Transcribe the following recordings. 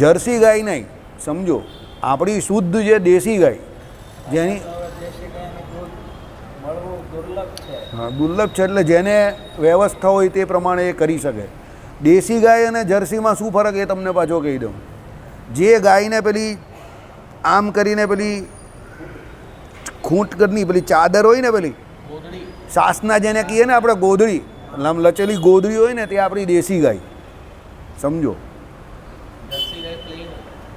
Jersey ગાય નહીં, સમજો આપણી શુદ્ધ જે દેશી ગાય જેની હા દુર્લભ છે, એટલે જેને વ્યવસ્થા હોય તે પ્રમાણે એ કરી શકે. દેશી ગાય અને જર્સીમાં શું ફરક એ તમને પાછો કહી દઉં. જે ગાયને પેલી આમ કરીને પેલી ખૂંટ કરની પેલી ચાદર હોય ને, પેલી સાસના જેને કહીએ ને આપણે, ગોદડી આમ લચેલી ગોદડી હોય ને, તે આપણી દેશી ગાય, સમજો.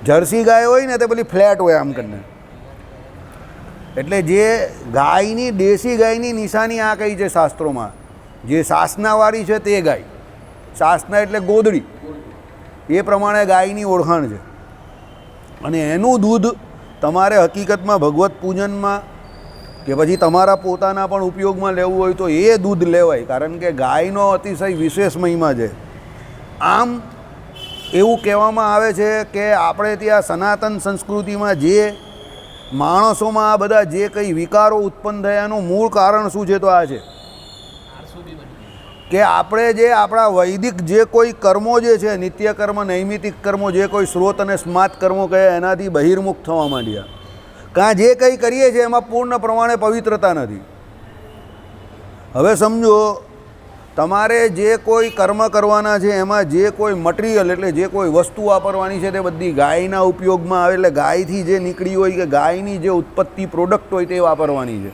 જર્સી ગાય હોય ને તે પેલી ફ્લેટ હોય આમ કરીને. એટલે જે ગાયની દેશી ગાયની નિશાની આ કઈ છે શાસ્ત્રોમાં, જે સાસનાવાળી છે તે ગાય, સાસના એટલે ગોદડી, એ પ્રમાણે ગાયની ઓળખાણ છે. અને એનું દૂધ તમારે હકીકતમાં ભગવત પૂજનમાં કે પછી તમારા પોતાના પણ ઉપયોગમાં લેવું હોય તો એ દૂધ લેવાય, કારણ કે ગાયનો અતિશય વિશેષ મહિમા છે. આમ એવું કહેવામાં આવે છે કે આપણે ત્યાં સનાતન સંસ્કૃતિમાં જે માણસોમાં આ બધા જે કંઈ વિકારો ઉત્પન્ન થયા એનું મૂળ કારણ શું છે, તો આ છે કે આપણે જે આપણા વૈદિક જે કોઈ કર્મો જે છે, નિત્ય કર્મ, નૈમિતિક કર્મો, જે કોઈ સ્રોત અને સ્માત કર્મો કહે, એનાથી બહિર્મુખ થવા માંડ્યા. કાં જે કંઈ કરીએ છીએ એમાં પૂર્ણ પ્રમાણે પવિત્રતા નથી. હવે સમજો તમારે જે કોઈ કર્મ કરવાના છે એમાં જે કોઈ મટીરિયલ એટલે જે કોઈ વસ્તુ વાપરવાની છે તે બધી ગાયના ઉપયોગમાં આવે, એટલે ગાયથી જે નીકળી હોય કે ગાયની જે ઉત્પત્તિ પ્રોડક્ટ હોય તે વાપરવાની છે.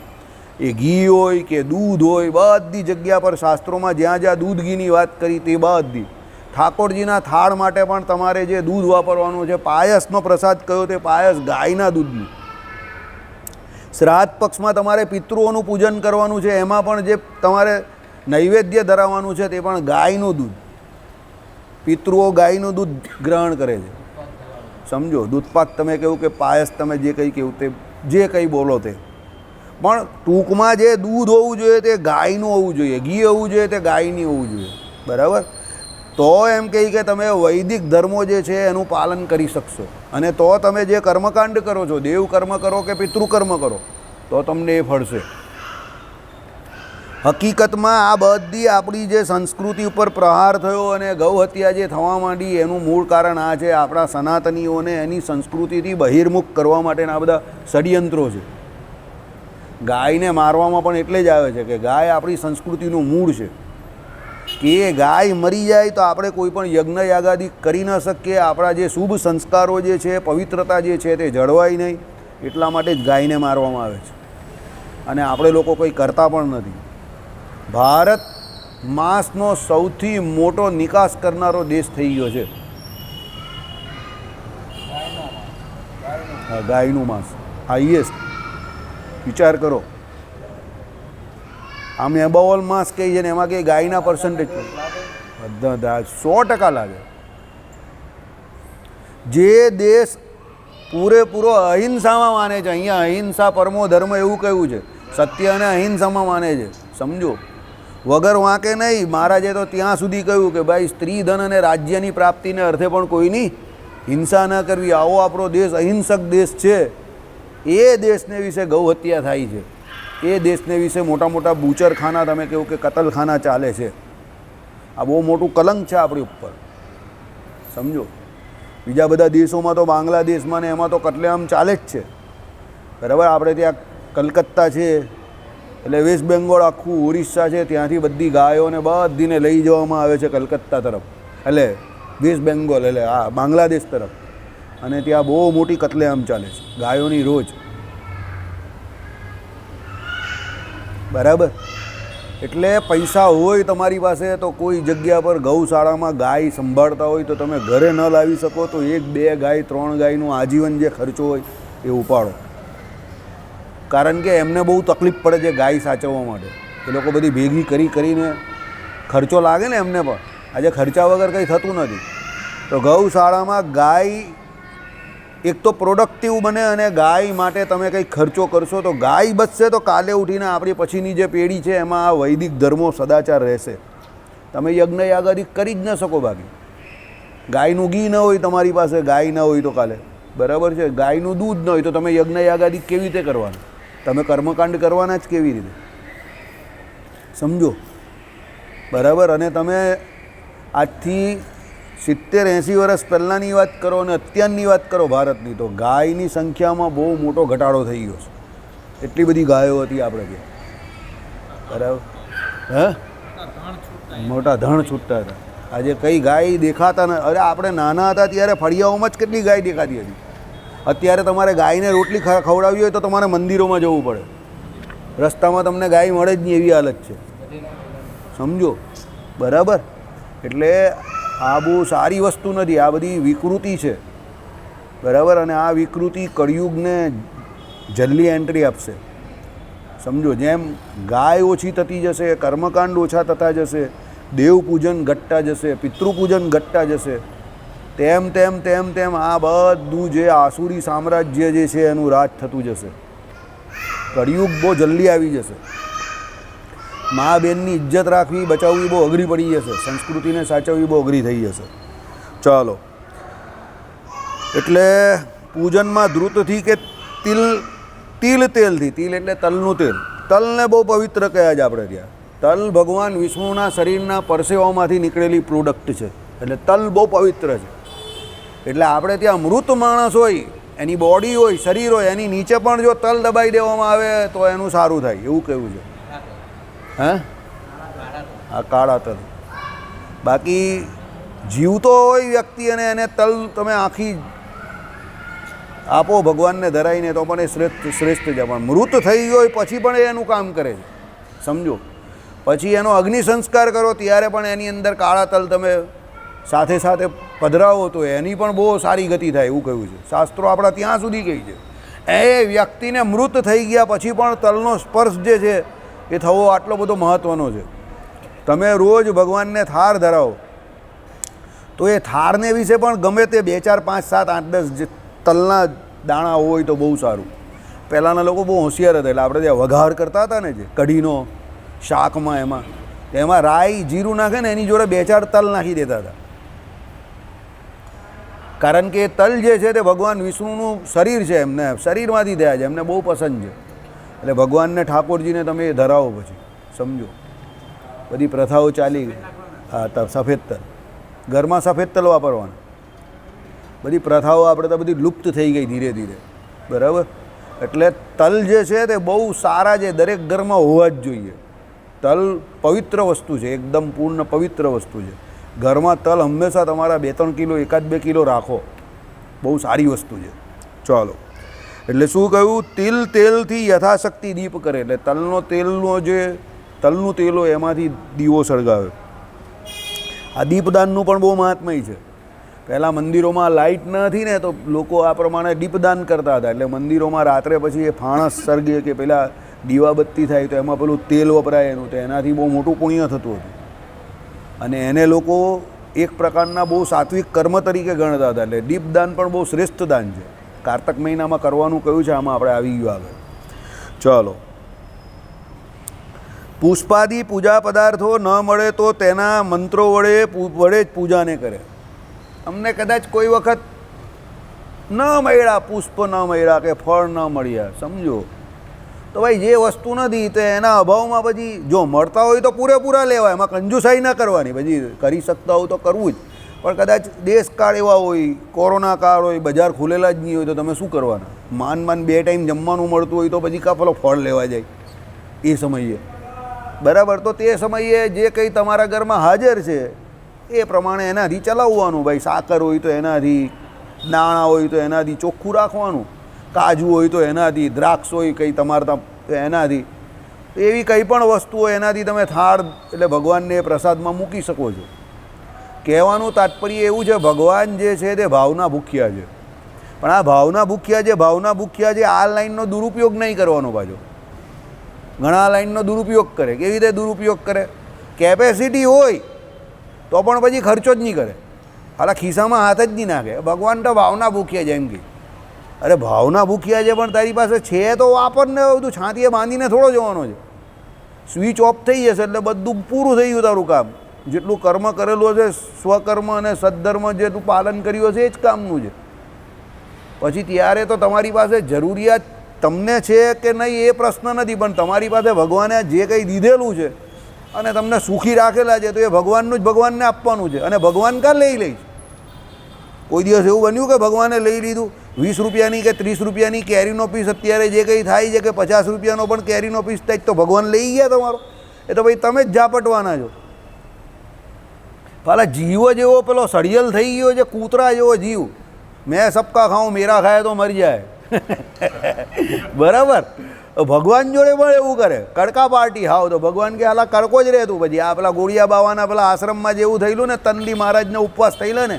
એ ઘી હોય કે દૂધ હોય, બધી જગ્યા પર શાસ્ત્રોમાં જ્યાં જ્યાં દૂધ ઘીની વાત કરી તે બધી. ઠાકોરજીના થાળ માટે પણ તમારે જે દૂધ વાપરવાનું છે, પાયસનો પ્રસાદ કયો તે પાયસ ગાયના દૂધનું. શ્રાદ્ધ પક્ષમાં તમારે પિતૃઓનું પૂજન કરવાનું છે, એમાં પણ જે તમારે નૈવેદ્ય ધરાવવાનું છે તે પણ ગાયનું દૂધ. પિતૃઓ ગાયનું દૂધ ગ્રહણ કરે છે, સમજો. દૂધપાક તમે કહ્યું કે પાયસ તમે જે કંઈ કહ્યું તે જે કંઈ બોલો તે, પણ ટૂંકમાં જે દૂધ હોવું જોઈએ તે ગાયનું હોવું જોઈએ, ઘી હોવું જોઈએ તે ગાયની હોવું જોઈએ, બરાબર. તો એમ કહી કે તમે વૈદિક ધર્મો જે છે એનું પાલન કરી શકશો, અને તો તમે જે કર્મકાંડ કરો છો, દેવ કર્મ કરો કે પિતૃકર્મ કરો, તો તમને એ ફળશે. હકીકતમાં આ બધી આપણી જે સંસ્કૃતિ ઉપર પ્રહાર થયો અને ગૌ હત્યા જે થવા માંડી એનું મૂળ કારણ આ છે. આપણા સનાતનીઓને એની સંસ્કૃતિથી બહિર્મુખ કરવા માટેના આ બધા ષડયંત્રો છે. ગાયને મારવામાં પણ એટલે જ આવે છે કે ગાય આપણી સંસ્કૃતિનું મૂળ છે, કે એ ગાય મરી જાય તો આપણે કોઈ પણ યજ્ઞ યાગાદિ કરી ન શકીએ, આપણા જે શુભ સંસ્કારો જે છે, પવિત્રતા જે છે તે જળવાય નહીં. એટલા માટે જ ગાયને મારવામાં આવે છે, અને આપણે લોકો કંઈ કરતા પણ નથી. ભારત માંસનો સૌથી મોટો નિકાસ કરનારો દેશ થઈ ગયો છે. ગાયનું માંસ હાઈએસ્ટ. વિચાર કરો, આમ એબાઓલ માંસ કહે છે ને એમાં કે ગાયના પર્સન્ટેજ બધા 100% લાગે. જે દેશ પૂરેપૂરો અહિંસામાં માને છે, અહીંયા અહિંસા પરમો ધર્મ એવું કહ્યું છે, સત્ય અને અહિંસામાં માને છે, સમજો. વગર વાંકે નહીં. મહારાજે તો ત્યાં સુધી કહ્યું કે ભાઈ સ્ત્રી ધન અને રાજ્યની પ્રાપ્તિને અર્થે પણ કોઈની હિંસા ન કરવી. આવો આપણો દેશ અહિંસક દેશ છે. એ દેશને વિશે ગૌ હત્યા થાય છે, એ દેશને વિશે મોટા મોટા બુચરખાના, તમે કહ્યું કે કતલખાના ચાલે છે. આ બહુ મોટું કલંક છે આપણી ઉપર, સમજો. બીજા બધા દેશોમાં તો બાંગ્લાદેશમાં ને એમાં તો કતલેઆમ ચાલે જ છે, બરાબર. આપણે ત્યાં કલકત્તા છે એટલે વેસ્ટ બેંગોળ આખું ઓરિસ્સા છે, ત્યાંથી બધી ગાયોને બધીને લઈ જવામાં આવે છે કલકત્તા તરફ, એટલે વેસ્ટ બેંગોલ એટલે આ બાંગ્લાદેશ તરફ, અને ત્યાં બહુ મોટી કતલેઆમ ચાલે છે ગાયોની રોજ, બરાબર. એટલે પૈસા હોય તમારી પાસે તો કોઈ જગ્યા પર ગૌશાળામાં ગાય સંભાળતા હોય તો તમે ઘરે ન લાવી શકો તો 1, 2 ગાય 3 ગાયનું આજીવન જે ખર્ચો હોય એ ઉપાડો. કારણ કે એમને બહુ તકલીફ પડે છે ગાય સાચવવા માટે. એ લોકો બધી ભેગી કરીને ખર્ચો લાગે ને એમને પણ. આજે ખર્ચા વગર કંઈ થતું નથી. તો ગૌશાળામાં ગાય એક તો પ્રોડક્ટિવ બને, અને ગાય માટે તમે કંઈક ખર્ચો કરશો તો ગાય બચશે, તો કાલે ઉઠીને આપણી પછીની જે પેઢી છે એમાં આ વૈદિક ધર્મો સદાચાર રહેશે. તમે યજ્ઞ યાગાદિ કરી જ ન શકો. બાકી ગાયનું ઘી ન હોય તમારી પાસે, ગાય ન હોય તો કાલે, બરાબર છે, ગાયનું દૂધ ન હોય તો તમે યજ્ઞ યાગાદિ કેવી રીતે કરવાના? તમે કર્મકાંડ કરવાના જ કેવી રીતે, સમજો, બરાબર. અને તમે આજથી 70-80 વર્ષ પહેલાંની વાત કરો અને અત્યારની વાત કરો ભારતની, તો ગાયની સંખ્યામાં બહુ મોટો ઘટાડો થઈ ગયો છે. એટલી બધી ગાયો હતી આપણે ત્યાં, બરાબર? મોટા ધણ છૂટતા હતા. આજે કઈ ગાય દેખાતા ન. અરે આપણે નાના હતા ત્યારે ફળિયાઓમાં જ કેટલી ગાય દેખાતી હતી. અત્યારે તમારે ગાયને રોટલી ખવડાવવી હોય તો તમારે મંદિરોમાં જવું પડે. રસ્તામાં તમને ગાય મળે જ નહીં એવી હાલત છે, સમજો, બરાબર? એટલે આ બહુ સારી વસ્તુ નથી, આ બધી વિકૃતિ છે, બરાબર? અને આ વિકૃતિ કળિયુગને જલ્દી એન્ટ્રી આપશે, સમજો. જેમ ગાય ઓછી થતી જશે, કર્મકાંડ ઓછા થતા જશે, દેવ પૂજન ઘટતા જશે, પિતૃપૂજન ઘટતા જશે, તેમ તેમ તેમ તેમ આ બધું જે આસુરી સામ્રાજ્ય જે છે એનું રાજ થતું જશે. કળિયુગ બહુ જલ્દી આવી જશે. મા બેનની ઇજ્જત રાખવી, બચાવવી બહુ અઘરી પડી જશે. સંસ્કૃતિને સાચવવી બહુ અઘરી થઈ જશે. ચાલો, એટલે પૂજનમાં ધૃતથી કે તિલ તેલથી, તિલ એટલે તલનું તેલ, તલને બહુ પવિત્ર કહ્યા છે આપણે ત્યાં. તલ ભગવાન વિષ્ણુના શરીરના પરસેવામાંથી નીકળેલી પ્રોડક્ટ છે, એટલે તલ બહુ પવિત્ર છે. એટલે આપણે ત્યાં મૃત માણસ હોય, એની બોડી હોય, શરીર હોય, એની નીચે પણ જો તલ દબાઈ દેવામાં આવે તો એનું સારું થાય, એવું કહેવું છે. હે? આ કાળા તલ. બાકી જીવતો હોય વ્યક્તિ અને એને તલ તમે આખી આપો ભગવાનને ધરાઈને તો પણ એ શ્રેષ્ઠ છે. પણ મૃત થઈ હોય પછી પણ એ એનું કામ કરે છે, સમજો. પછી એનો અગ્નિ સંસ્કાર કરો ત્યારે પણ એની અંદર કાળા તલ તમે સાથે સાથે પધરાવો તો એની પણ બહુ સારી ગતિ થાય, એવું કહ્યું છે. શાસ્ત્રો આપણા ત્યાં સુધી કહી છે. એ વ્યક્તિને મૃત થઈ ગયા પછી પણ તલનો સ્પર્શ જે છે એ થવો આટલો બધો મહત્ત્વનો છે. તમે રોજ ભગવાનને થાળ ધરાવો તો એ થાળને વિશે પણ ગમે તે 2, 4, 5, 7, 8, 10 જે તલના દાણા હોય તો બહુ સારું. પહેલાંના લોકો બહુ હોશિયાર હતા, એટલે આપણે ત્યાં વઘાર કરતા હતા ને, જે કઢીનો શાકમાં, એમાં રાઈ જીરું નાખે ને એની જોડે 2, 4 તલ નાખી દેતા હતા. કારણ કે તલ જે છે તે ભગવાન વિષ્ણુનું શરીર છે, એમને શરીરમાંથી થયા છે, એમને બહુ પસંદ છે. એટલે ભગવાનને ઠાકોરજીને તમે એ ધરાવો પછી, સમજો. બધી પ્રથાઓ ચાલી ગઈ. હા, સફેદ તલ ઘરમાં, સફેદ તલ વાપરવાના. બધી પ્રથાઓ આપણે તો બધી લુપ્ત થઈ ગઈ ધીરે ધીરે, બરાબર? એટલે તલ જે છે તે બહુ સારા છે, દરેક ઘરમાં હોવા જ જોઈએ. તલ પવિત્ર વસ્તુ છે, એકદમ પૂર્ણ પવિત્ર વસ્તુ છે. ઘરમાં તલ હંમેશા તમારા 2-3 કિલો, 1-2 કિલો રાખો, બહુ સારી વસ્તુ છે. ચાલો, એટલે શું કહ્યું? તિલ તેલથી યથાશક્તિ દીપ કરે. એટલે તલનું તેલ હોય એમાંથી દીવો સળગાવે. આ દીપદાનનું પણ બહુ મહાત્મય છે. પહેલાં મંદિરોમાં લાઇટ નથી ને તો લોકો આ પ્રમાણે દીપદાન કરતા હતા. એટલે મંદિરોમાં રાત્રે પછી એ ફાણસ સળગે કે પેલા દીવાબત્તી થાય તો એમાં પેલું તેલ વપરાય એનું, તો એનાથી બહુ મોટું પુણ્ય થતું હતું. અને એને લોકો એક પ્રકારના બહુ સાત્વિક કર્મ તરીકે ગણતા હતા. એટલે દીપદાન પણ બહુ શ્રેષ્ઠ દાન છે. કારતક મહિનામાં કરવાનું કહ્યું છે, આમાં આપણે આવી ગયું આગળ. ચાલો, પુષ્પાદિ પૂજા પદાર્થો ન મળે તો તેના મંત્રો વડે જ પૂજાને કરે. અમને કદાચ કોઈ વખત ન મળ્યા, પુષ્પ ન મળ્યા કે ફળ ન મળ્યા, સમજો, તો ભાઈ જે વસ્તુ નથી તો એના અભાવમાં પછી જો મળતા હોય તો પૂરેપૂરા લેવાય, એમાં કંજુસાઈ ન કરવાની. પછી કરી શકતા હોય તો કરવું જ. પણ કદાચ દેશકાળ એવા હોય, કોરોના કાળ હોય, બજાર ખુલેલા જ નહીં હોય તો તમે શું કરવાના? માન 2 ટાઈમ જમવાનું મળતું હોય તો પછી કાં પેલો ફળ લેવા જાય એ સમયે, બરાબર? તો તે સમયે જે કંઈ તમારા ઘરમાં હાજર છે એ પ્રમાણે એનાથી ચલાવવાનું. ભાઈ સાકર હોય તો એનાથી, દાણા હોય તો એનાથી ચોખ્ખું રાખવાનું, કાજુ હોય તો એનાથી, દ્રાક્ષ હોય કંઈ તમારે તો એનાથી, એવી કંઈ પણ વસ્તુ હોય એનાથી તમે થાળ એટલે ભગવાનને પ્રસાદમાં મૂકી શકો છો. કહેવાનું તાત્પર્ય એવું છે, ભગવાન જે છે તે ભાવના ભૂખ્યા છે. પણ આ ભાવના ભૂખ્યા છે, આ લાઈનનો દુરુપયોગ નહીં કરવાનો. પાછો ઘણા લાઈનનો દુરુપયોગ કરે. કેવી રીતે દુરુપયોગ કરે? કેપેસિટી હોય તો પણ પછી ખર્ચો જ નહીં કરે, હાલા ખિસ્સામાં હાથ જ નહીં નાખે. ભગવાન તો ભાવના ભૂખ્યા છે એમ કે. અરે ભાવના ભૂખ્યા છે પણ તારી પાસે છે તો વાપરને. બધું છાતીએ બાંધીને થોડો જવાનો છે. સ્વિચ ઓફ થઈ જશે એટલે બધું પૂરું થઈ ગયું તારું કામ. જેટલું કર્મ કરેલું હશે, સ્વકર્મ અને સદ્ધર્મ જે તું પાલન કર્યું હશે એ જ કામનું છે. પછી ત્યારે તો તમારી પાસે જરૂરિયાત તમને છે કે નહીં એ પ્રશ્ન નથી, પણ તમારી પાસે ભગવાને જે કંઈ દીધેલું છે અને તમને સુખી રાખેલા છે તો એ ભગવાનનું જ ભગવાનને આપવાનું છે. અને ભગવાન કાં લઈ લઈશ? કોઈ દિવસ એવું બન્યું કે ભગવાને લઈ લીધું? 20 રૂપિયાની કે 30 રૂપિયાની કેરીનો પીસ અત્યારે જે કંઈ થાય છે કે 50 રૂપિયાનો પણ કેરીનો પીસ થાય તો ભગવાન લઈ ગયા તમારો? એ તો ભાઈ તમે જ ઝાપટવાના છો. પાલા જીવો જેવો પેલો સળિયલ થઈ ગયો છે, કૂતરા જેવો જીવ. મેં સબકા ખાઉં મેરા ખાય તો મરી જાય. બરાબર. ભગવાન જોડે પણ એવું કરે, કડકા પાર્ટી હાવ તો ભગવાન કે હાલા કડકો જ રહેતું. પછી આ પેલા ગોળિયા બાવાના પેલા આશ્રમમાં જેવું થયેલું ને, તનલી મહારાજને ઉપવાસ થયેલો ને,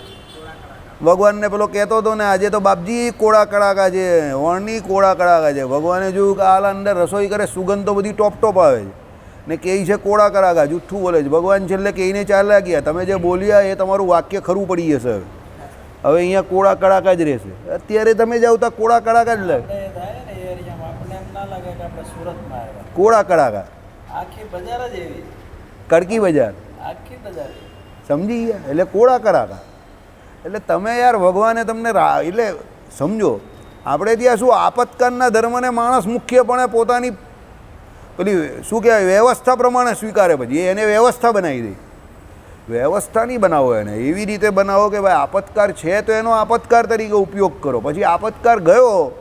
ભગવાનને પેલો કહેતો હતો ને આજે તો બાપજી કોળા કડાકા છે, વણની કોળા કડાકા છે. ભગવાને જોયું કે હાલ અંદર રસોઈ કરે, સુગંધ તો બધી ટોપ ટોપ આવે છે ને કહે છે કોળા કડાકા, જુઠ્ઠું બોલે છે. ભગવાન છેલ્લે કહીને ચાલ્યા ગયા, તમે જે બોલ્યા એ તમારું વાક્ય ખરું પડી જશે. હવે અહીંયા કોળા કડાકા જ રહેશે. અત્યારે તમે જાઓ તો કોળા કડાકા જ લાગે, કોળા કડાકા. આખી બજાર જ એવી, કડકી બજાર, આખી બજાર સમજી ગયા? એટલે કોળા કડાકા. એટલે તમે યાર ભગવાને તમને એટલે સમજો, આપણે ત્યાં શું આપતકાલના ધર્મને માણસ મુખ્યપણે પોતાની પેલી શું કહેવાય વ્યવસ્થા પ્રમાણે સ્વીકારે. પછી એને વ્યવસ્થા બનાવી દે. વ્યવસ્થા નહીં બનાવો એને, એવી રીતે બનાવો કે ભાઈ આપતકાર છે તો એનો આપતકાર તરીકે ઉપયોગ કરો. પછી આપતકાર ગયો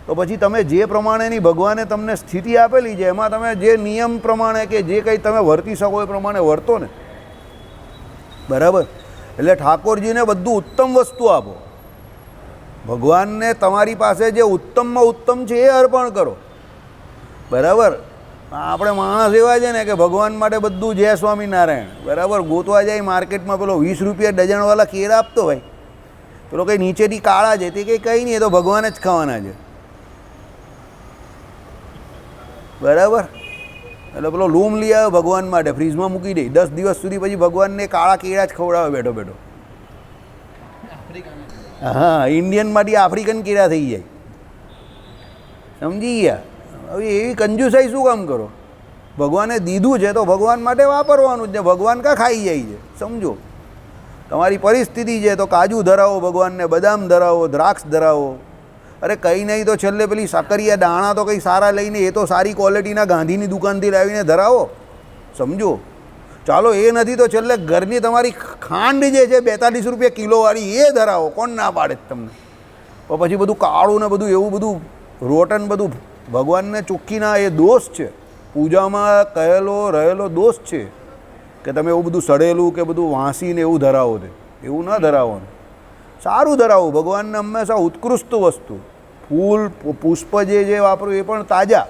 તો પછી તમે જે પ્રમાણેની ભગવાને તમને સ્થિતિ આપેલી છે એમાં તમે જે નિયમ પ્રમાણે કે જે કંઈ તમે વર્તી શકો એ પ્રમાણે વર્તો ને. બરાબર. એટલે ઠાકોરજીને બધું ઉત્તમ વસ્તુ આપો. ભગવાનને તમારી પાસે જે ઉત્તમમાં ઉત્તમ છે એ અર્પણ કરો. બરાબર. આપણે માણસ એવા છે ને કે ભગવાન માટે બધું જય સ્વામિનારાયણ. બરાબર. ગોતવા જાય માર્કેટમાં પેલો 20 રૂપિયા ડઝનવાળા કેળા આપતો ભાઈ, પેલો કંઈ નીચેથી કાળા છે તે કંઈ નહીં, એ તો ભગવાન જ ખાવાના છે. બરાબર. એટલે પેલો લૂમ લઈ આવ્યો ભગવાન માટે, ફ્રીજમાં મૂકી દે, 10 દિવસ સુધી પછી ભગવાનને કાળા કેળા જ ખવડાવે બેઠો બેઠો. હા, ઇન્ડિયનમાંથી આફ્રિકન કેળા થઈ જાય. સમજી ગયા? હવે એવી કંજુસાઈ શું કામ કરો? ભગવાને દીધું છે તો ભગવાન માટે વાપરવાનું જ ને. ભગવાન કાં ખાઈ જાય છે? સમજો. તમારી પરિસ્થિતિ છે તો કાજુ ધરાવો ભગવાનને, બદામ ધરાવો, દ્રાક્ષ ધરાવો. અરે કંઈ નહીં તો છેલ્લે પેલી સાકરિયા દાણા તો કંઈ સારા લઈને, એ તો સારી ક્વોલિટીના ગાંધીની દુકાનથી લાવીને ધરાવો. સમજો. ચાલો એ નથી તો છેલ્લે ઘરની તમારી ખાંડ જે છે 42 રૂપિયા કિલોવાળી એ ધરાવો. કોણ ના પાડે તમને? તો પછી બધું કાળું ને બધું એવું બધું રોટન બધું ભગવાનને ચોખ્ખીના એ દોષ છે. પૂજામાં કહેલો રહેલો દોષ છે કે તમે એવું બધું સડેલું કે બધું વાંસીને એવું ધરાવો છે. એવું ન ધરાવવાનું. સારું ધરાવો ભગવાનને, હંમેશા ઉત્કૃષ્ટ વસ્તુ. ફૂલ પુષ્પ જે વાપરવું એ પણ તાજા,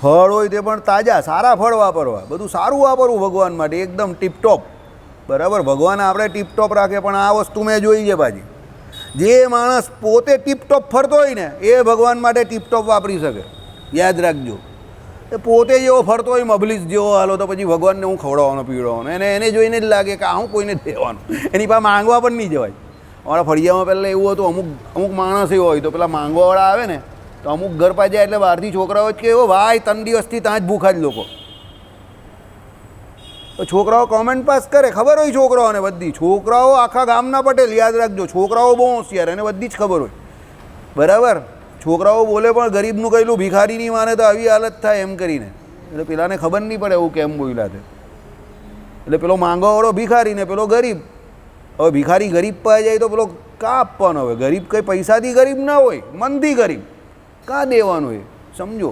ફળ હોય તે પણ તાજા, સારા ફળ વાપરવા, બધું સારું વાપરવું ભગવાન માટે, એકદમ ટીપટોપ. બરાબર. ભગવાન આપણે ટીપટોપ રાખે, પણ આ વસ્તુ મેં જોઈ છે પાછી. જે માણસ પોતે ટીપટોપ ફરતો હોય ને એ ભગવાન માટે ટીપટોપ વાપરી શકે. યાદ રાખજો. એ પોતે જેવો ફરતો હોય મબલીસ જેવો હાલો તો પછી ભગવાનને હું ખવડાવવાનો પીવડાવવાનો, એને જોઈને જ લાગે કે હું કોઈને દેવાનું, એની પાસે માંગવા પણ નહીં જવાય. અમારા ફળિયામાં પહેલાં એવું હતું, અમુક માણસ એવો હોય તો પેલા માંગવાવાળા આવે ને તો અમુક ઘર પાસે જાય એટલે બહારથી છોકરાઓ જ કે એવો ભાઈ 3 દિવસથી ત્યાં જ ભૂખા જ લોકો. તો છોકરાઓ કોમેન્ટ પાસ કરે, ખબર હોય છોકરાઓને બધી. છોકરાઓ આખા ગામના પટેલ, યાદ રાખજો. છોકરાઓ બહુ હોશિયાર, એને બધી જ ખબર હોય. બરાબર. છોકરાઓ બોલે પણ ગરીબનું કહેલું ભિખારી નહીં માને તો આવી હાલત થાય એમ કરીને. એટલે પેલાને ખબર નહીં પડે એવું કેમ બોલ્યા છે. એટલે પેલો માંગવાવાળો ભિખારી ને પેલો ગરીબ. હવે ભિખારી ગરીબ પાસે જાય તો પેલો કાં આપવાનો? હવે ગરીબ કંઈ પૈસાથી ગરીબ ના હોય, મનથી ગરીબ. કાં દેવાનું હોય? સમજો.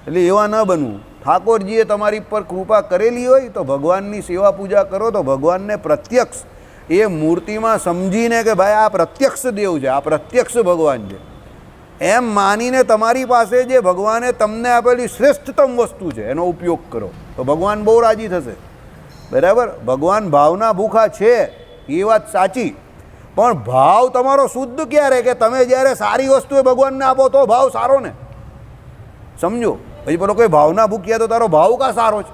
એટલે એવા ન બનવું. ઠાકોરજીએ તમારી પર કૃપા કરેલી હોય તો ભગવાનની સેવા પૂજા કરો તો ભગવાનને પ્રત્યક્ષ એ મૂર્તિમાં સમજીને કે ભાઈ આ પ્રત્યક્ષ દેવ છે, આ પ્રત્યક્ષ ભગવાન છે એમ માનીને તમારી પાસે જે ભગવાને તમને આપેલી શ્રેષ્ઠતમ વસ્તુ છે એનો ઉપયોગ કરો તો ભગવાન બહુ રાજી થશે. બરાબર. ભગવાન ભાવના ભૂખા છે એ વાત સાચી, પણ ભાવ તમારો શુદ્ધ ક્યારે કે તમે જ્યારે સારી વસ્તુ એ ભગવાનને આપો તો ભાવ સારો ને. સમજો. પછી પેલો કોઈ ભાવના ભૂખ્યા તો તારો ભાવ કાં સારો છે?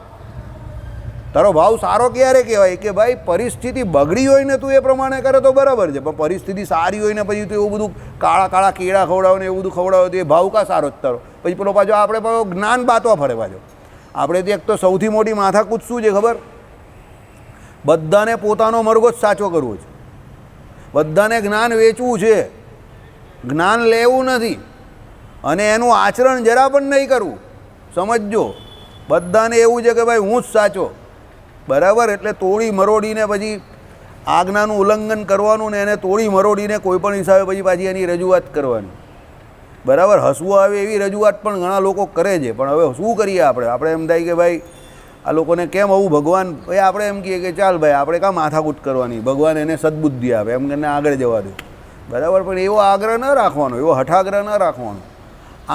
તારો ભાવ સારો ક્યારે કહેવાય કે ભાઈ પરિસ્થિતિ બગડી હોય ને તું એ પ્રમાણે કરે તો બરાબર છે, પણ પરિસ્થિતિ સારી હોય ને પછી તું એવું બધું કાળા કાળા કેળા ખવડાવો ને એવું બધું ખવડાવો તો એ ભાવ કાં સારો જ તારો? પછી પેલો પાછો આપણે પાછો જ્ઞાન બાતવા ફરે પાછો. આપણે ત્યાં એક તો સૌથી મોટી માથાકૂટ શું છે ખબર? બધાને પોતાનો મરઘો જ સાચો કરવો છે, બધાને જ્ઞાન વેચવું છે, જ્ઞાન લેવું નથી અને એનું આચરણ જરા પણ નહીં કરવું. સમજજો. બધાને એવું છે કે ભાઈ હું જ સાચો. બરાબર. એટલે તોડી મરોડીને પછી આજ્ઞાનું ઉલ્લંઘન કરવાનું ને એને તોડી મરોડીને કોઈ પણ હિસાબે પછી પાછી એની રજૂઆત કરવાની. બરાબર, હસવું આવે એવી રજૂઆત પણ ઘણા લોકો કરે છે. પણ હવે શું કરીએ આપણે એમ થાય કે ભાઈ આ લોકોને કેમ આવું ભગવાન, ભાઈ આપણે એમ કહીએ કે ચાલ ભાઈ આપણે કાં માથાકૂટ કરવાની, ભગવાન એને સદબુદ્ધિ આપે એમ કરીને આગળ જવા દે. બરાબર, પણ એવો આગ્રહ ન રાખવાનો, એવો હઠાગ્રહ ન રાખવાનો.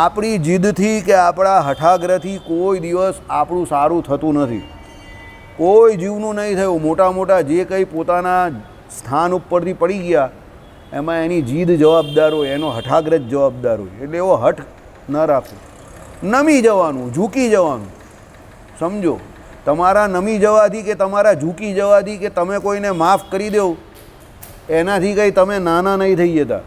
આપણી જીદથી કે આપણા હઠાગ્રહથી કોઈ દિવસ આપણું સારું થતું નથી. કોઈ જીવનું નહીં થયું. મોટા મોટા જે કંઈ પોતાના સ્થાન ઉપરથી પડી ગયા એમાં એની જીદ જવાબદાર હોય, એનો હઠાગ્રહ જવાબદાર હોય. એટલે એવો હઠ ન રાખવો, નમી જવાનું, ઝૂકી જવાનું. સમજો, તમારા નમી જવાથી કે તમારા ઝૂકી જવાથી કે તમે કોઈને માફ કરી દો એનાથી કંઈ તમે નાના નહીં થઈ જતા.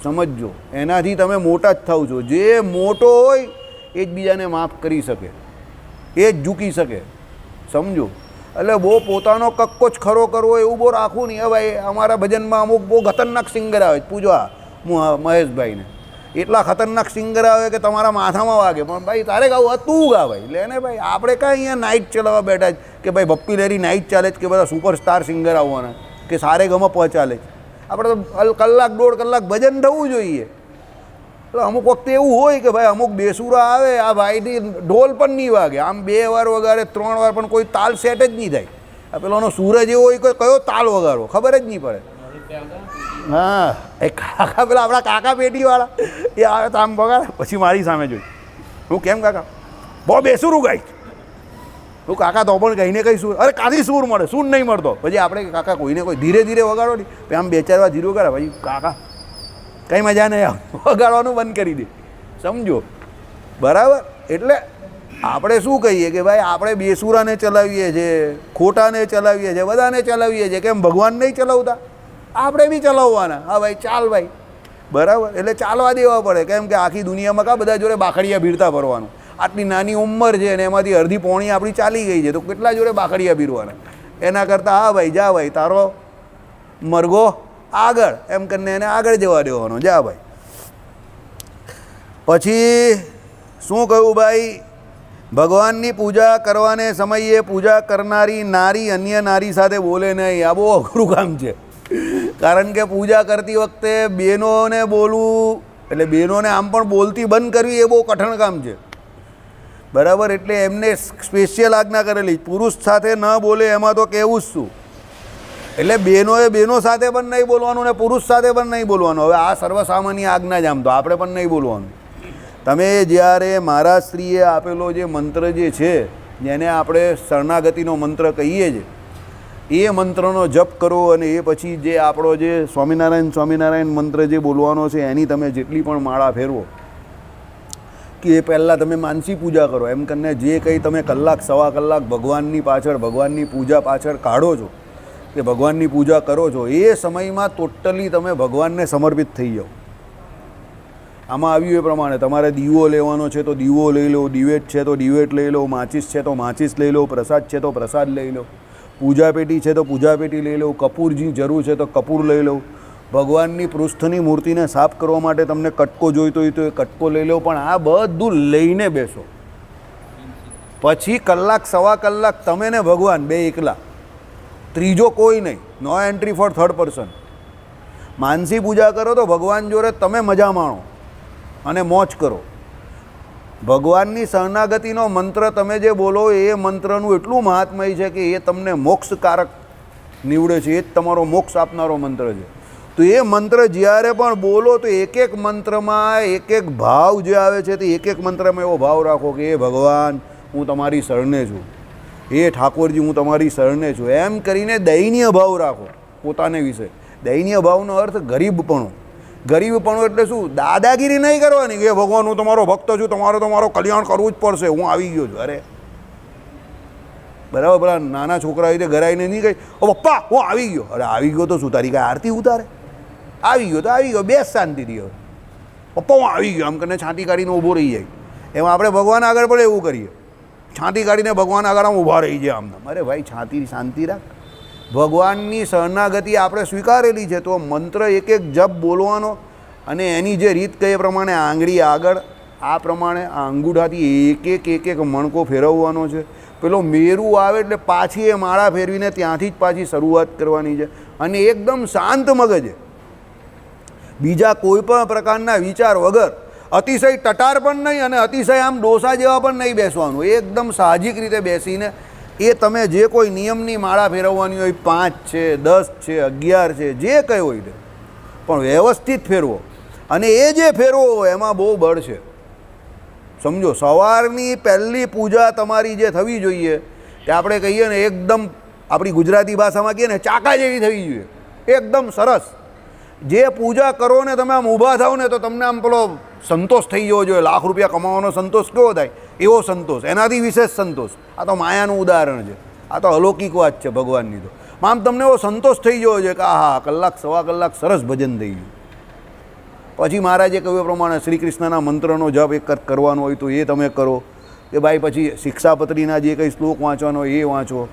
સમજજો, એનાથી તમે મોટા જ થાવ છો. જે મોટો હોય એ જ બીજાને માફ કરી શકે, એ જ ઝૂકી શકે. સમજો, એટલે બહુ પોતાનો કક્કો જ ખરો કરવો એવું બહુ રાખવું નહીં. હવે ભાઈ અમારા ભજનમાં અમુક બહુ ખતરનાક સિંગર આવે, પૂજવા મહેશભાઈને, એટલા ખતરનાક સિંગર આવે કે તમારા માથામાં વાગે. પણ ભાઈ તારે ગાવું તું ગા ભાઈ, લે ને ભાઈ. આપણે કાંઈ અહીંયા નાઇટ ચલાવવા બેઠા જ કે ભાઈ બપ્પી લેરી નાઇટ ચાલે જ કે બધા સુપરસ્ટાર સિંગર આવવાના કે સારે ગમાં ચાલે જ. આપણે તો કલાક દોઢ કલાક ભજન થવું જોઈએ. એટલે અમુક વખતે એવું હોય કે ભાઈ અમુક બેસુરા આવે, આ ભાઈથી ઢોલ પણ નહીં વાગે, આમ 2 વાર વગાડે 3 વાર પણ કોઈ તાલ સેટ જ નહીં થાય. આ પેલોનો સૂરજ એવો હોય કે કયો તાલ વગાડો ખબર જ નહીં પડે. હા, એ કાકા પેલા આપણા કાકા પેટીવાળા એ આવે તો આમ વગાડે, પછી મારી સામે જોઈ હું કેમ કાકા બહુ બેસુરું ગાઈશ. હું કાકા તો પણ કહીને કઈ સૂર, અરે કાથી સૂર મળે, સૂર નહીં મળતો. પછી આપણે કાકા કોઈને કોઈ ધીરે ધીરે વગાડો નહીં, પછી આમ 2-4 વાર ધીરું કરે, પછી કાકા કંઈ મજા નહીં આવે, વગાડવાનું બંધ કરી દે. સમજો, બરાબર. એટલે આપણે શું કહીએ કે ભાઈ આપણે બેસુરાને ચલાવીએ છીએ, ખોટાને ચલાવીએ છીએ, બધાને ચલાવીએ છીએ. કેમ ભગવાન નહીં ચલાવતા? આપણે બી ચલાવવાના. હા ભાઈ ચાલ ભાઈ, બરાબર. એટલે ચાલવા દેવા પડે. કેમ કે આખી દુનિયામાં કાં બધા જોડે બાખડિયા ભીડતા ફરવાનું. આટલી નાની ઉંમર છે અને એમાંથી અડધી પોણી આપણી ચાલી ગઈ છે, તો કેટલા જોડે બાખડિયા ભીરવાના? એના કરતાં હા ભાઈ જા ભાઈ, તારો મરઘો આગળ એમ કરીને એને આગળ જવા દેવાનો, જા ભાઈ. પછી શું કહ્યું ભાઈ? ભગવાનની પૂજા કરવાને સમયે પૂજા કરનારી નારી અન્ય નારી સાથે બોલે નહીં. આ બહુ અઘરું કામ છે. કારણ કે પૂજા કરતી વખતે બહેનોને બોલવું, એટલે બહેનોને આમ પણ બોલતી બંધ કરવી એ બહુ કઠણ કામ છે. બરાબર, એટલે એમને સ્પેશિયલ આજ્ઞા કરેલી પુરુષ સાથે ન બોલે. એમાં તો કહેવું જ શું, એટલે બહેનોએ બહેનો સાથે પણ નહીં બોલવાનું ને પુરુષ સાથે પણ નહીં બોલવાનું. હવે આ સર્વસામાન્ય આજ્ઞા જ આમ તો આપણે પણ નહીં બોલવાનું. તમે જ્યારે મહારાજ શ્રીએ આપેલો જે મંત્ર જે છે, જેને આપણે શરણાગતિનો મંત્ર કહીએ છીએ, એ મંત્રનો જપ કરો. અને એ પછી જે આપણો જે સ્વામિનારાયણ મંત્ર જે બોલવાનો છે એની તમે જેટલી પણ માળા ફેરવો કે એ પહેલાં તમે માનસી પૂજા કરો. એમ કરીને જે કંઈ તમે કલાક સવા કલાક ભગવાનની પાછળ, ભગવાનની પૂજા પાછળ કાઢો છો કે ભગવાનની પૂજા કરો છો, એ સમયમાં ટોટલી તમે ભગવાનને સમર્પિત થઈ જાઓ. આમાં આવ્યું એ પ્રમાણે તમારે દીવો લેવાનો છે તો દીવો લઈ લો, દિવેટ છે તો દિવેટ લઈ લો, માચીસ છે તો માચીસ લઈ લો, પ્રસાદ છે તો પ્રસાદ લઈ લો, પૂજા પેટી છે તો પૂજા પેટી લઈ લો, કપૂરની જરૂર છે તો કપૂર લઈ લો. ભગવાનની પૃષ્ઠની મૂર્તિને સાફ કરવા માટે તમને કટકો જોઈતો હોય તો એ કટકો લઈ લો. પણ આ બધું લઈને બેસો. પછી કલાક સવા કલાક તમે ને ભગવાન બે એકલા, ત્રીજો કોઈ નહીં. No entry for third person. Mansi પૂજા કરો તો ભગવાન જોડે તમે મજા માણો અને મોજ કરો. ભગવાનની શરણાગતિનો મંત્ર તમે જે બોલો એ મંત્રનું એટલું મહાત્મય છે કે એ તમને મોક્ષકારક નીવડે છે. એ જ તમારો મોક્ષ આપનારો મંત્ર છે. તો એ મંત્ર જ્યારે પણ બોલો તો એક એક મંત્રમાં એક એક ભાવ જે આવે છે તે એક એક મંત્રમાં એવો ભાવ રાખો કે એ ભગવાન હું તમારી શરણે છું, એ ઠાકોરજી હું તમારી શરણે છું. એમ કરીને દયનીય ભાવ રાખો પોતાને વિશે. દયનીય ભાવનો અર્થ ગરીબપણું. ગરીબપણું એટલે શું? દાદાગીરી નહીં કરવાની કે ભગવાન હું તમારો ભક્ત છું, તમારો કલ્યાણ કરવું જ પડશે, હું આવી ગયો છું. અરે બરાબર, પેલા નાના છોકરા રીતે ઘરાઈને નહીં કહી ઓ પપ્પા હું આવી ગયો. અરે આવી ગયો તો શું તારી કાંઈ આરતી ઉતારે? આવી ગયો તો આવી ગયો, બેસ શાંતિથી. હવે પપ્પા હું આવી ગયો આમ કરીને છાંટી કાઢીને ઊભો રહી જાય. એમાં આપણે ભગવાન આગળ પણ એવું કરીએ, છાંટી કાઢીને ભગવાન આગળ આમ ઊભા રહી જાય આમ. અરે ભાઈ છાંતી શાંતિ રાખ. ભગવાનની શરણાગતિ આપણે સ્વીકારેલી છે તો મંત્ર એક એક જપ બોલવાનો અને એની જે રીત કહે એ પ્રમાણે આંગળી આગળ આ પ્રમાણે આ અંગૂઠાથી એક એક મણકો ફેરવવાનો છે. પેલો મેરું આવે એટલે પાછી એ માળા ફેરવીને ત્યાંથી જ પાછી શરૂઆત કરવાની છે. અને એકદમ શાંત મગજે, બીજા કોઈ પણ પ્રકારના વિચાર વગર, અતિશય ટટાર પણ નહીં અને અતિશય આમ ડોસા જેવા પણ નહીં બેસવાનું, એકદમ સાહજિક રીતે બેસીને એ તમે જે કોઈ નિયમની માળા ફેરવવાની હોય, 5 છે, 10 છે, 11 છે, જે કંઈ હોય તે પણ વ્યવસ્થિત ફેરવો. અને એ જે ફેરવો હોય એમાં બહુ બળ છે, સમજો. સવારની પહેલી પૂજા તમારી જે થવી જોઈએ તે આપણે કહીએ ને એકદમ આપણી ગુજરાતી ભાષામાં કહીએ ને ચાકા જેવી થવી જોઈએ, એકદમ સરસ. જે પૂજા કરો ને તમે આમ ઊભા થાવ ને તો તમને આમ પેલો સંતોષ થઈ જવો જોઈએ. લાખ રૂપિયા કમાવાનો સંતોષ કેવો થાય એવો સંતોષ, એનાથી વિશેષ સંતોષ. આ તો માયાનું ઉદાહરણ છે, આ તો અલૌકિક વાત છે ભગવાનની. તો આમ તમને એવો સંતોષ થઈ જવો જોઈએ કે હા, કલાક સવા કલાક સરસ ભજન થઈ ગયું. પછી મહારાજે કહ્યું પ્રમાણે શ્રી કૃષ્ણના મંત્રનો જપ એક કરવાનો હોય તો એ તમે કરો, કે ભાઈ પછી શિક્ષાપત્રીના જે કંઈ શ્લોક વાંચવાનો હોય એ વાંચો,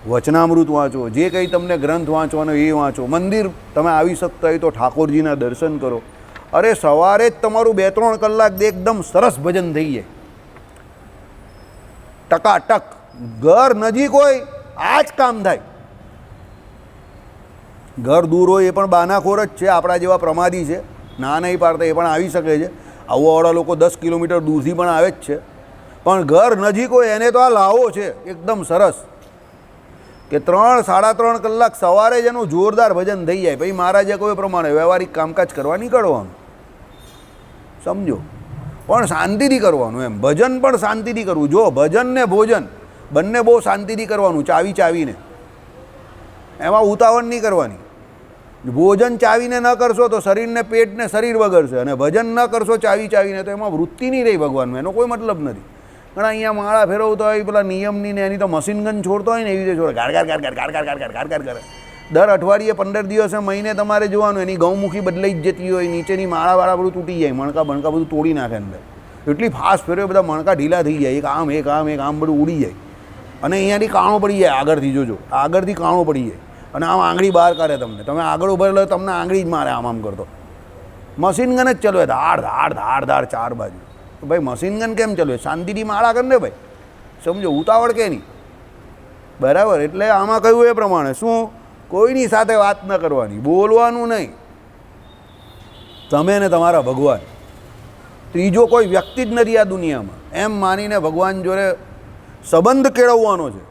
વચનામૃત વાંચો, જે કંઈ તમને ગ્રંથ વાંચવાનો એ વાંચો. મંદિર તમે આવી શકતા હોય તો ઠાકોરજીના દર્શન કરો. અરે સવારે જ તમારું 2-3 કલાક એકદમ સરસ ભજન થઈ જાય, ટકાટક. ઘર નજીક હોય આ જ કામ થાય, ઘર દૂર હોય એ પણ બાનાખોર જ છે, આપણા જેવા પ્રમાદી છે, ના નહીં પાડતા, એ પણ આવી શકે છે. આવવાવાળા લોકો 10 કિલોમીટર દૂરથી પણ આવે જ છે, પણ ઘર નજીક હોય એને તો આ લાવો છે એકદમ સરસ, કે 3-3.5 કલાક સવારે જ એનું જોરદાર ભજન થઈ જાય. પછી મહારાજે કોઈ પ્રમાણે વ્યવહારિક કામકાજ કરવા નીકળવાનું, સમજો. પણ શાંતિથી કરવાનું, એમ ભજન પણ શાંતિથી કરવું. જો ભજન ને ભોજન બંને બહુ શાંતિથી કરવાનું, ચાવીને, એમાં ઉતાવળ નહીં કરવાની. ભોજન ચાવીને ન કરશો તો શરીરને પેટને શરીર વગરશે, અને ભજન ન કરશો ચાવીને તો એમાં વૃત્તિ નહીં રહી ભગવાનનું, એનો કોઈ મતલબ નથી. ઘણા અહીંયા માળા ફેરવતા હોય પેલા નિયમની ને એની તો મશીન ગન છોડતો હોય ને એવી રીતે છોડે, ગાડ કરે. દર અઠવાડિયે 15 દિવસે મહિને તમારે જોવાનું એની ગૌમુખી બદલાઈ જ જતી હોય, નીચેની માળાવાળા બધું તૂટી જાય, મણકા બધું તોડી નાખે અંદર. એટલી ફાસ્ટ ફેરવે બધા મણકા ઢીલા થઈ જાય, એક આમ બધું ઉડી જાય. અને અહીંયાથી કાણો પડી જાય, આગળથી જોજો, આગળથી કાણો પડી જાય અને આમ આંગળી બહાર કાઢે તમને. તમે આગળ ઉભા રહો તમને આંગળી જ મારે આમ કરતો. મશીન ગન જ ચલવે, ધાડ 4 બાજુ. ભાઈ મશીન ગન કેમ ચલવે? શાંતિથી માળા કર ને ભાઈ, સમજો. ઉતાવળ કે નહીં, બરાબર. એટલે આમાં કહ્યું એ પ્રમાણે શું, કોઈની સાથે વાત ન કરવાની, બોલવાનું નહીં. તમે ને તમારા ભગવાન, ત્રીજો કોઈ વ્યક્તિ જ નથી આ દુનિયામાં, એમ માનીને ભગવાન જોડે સંબંધ કેળવવાનો છે.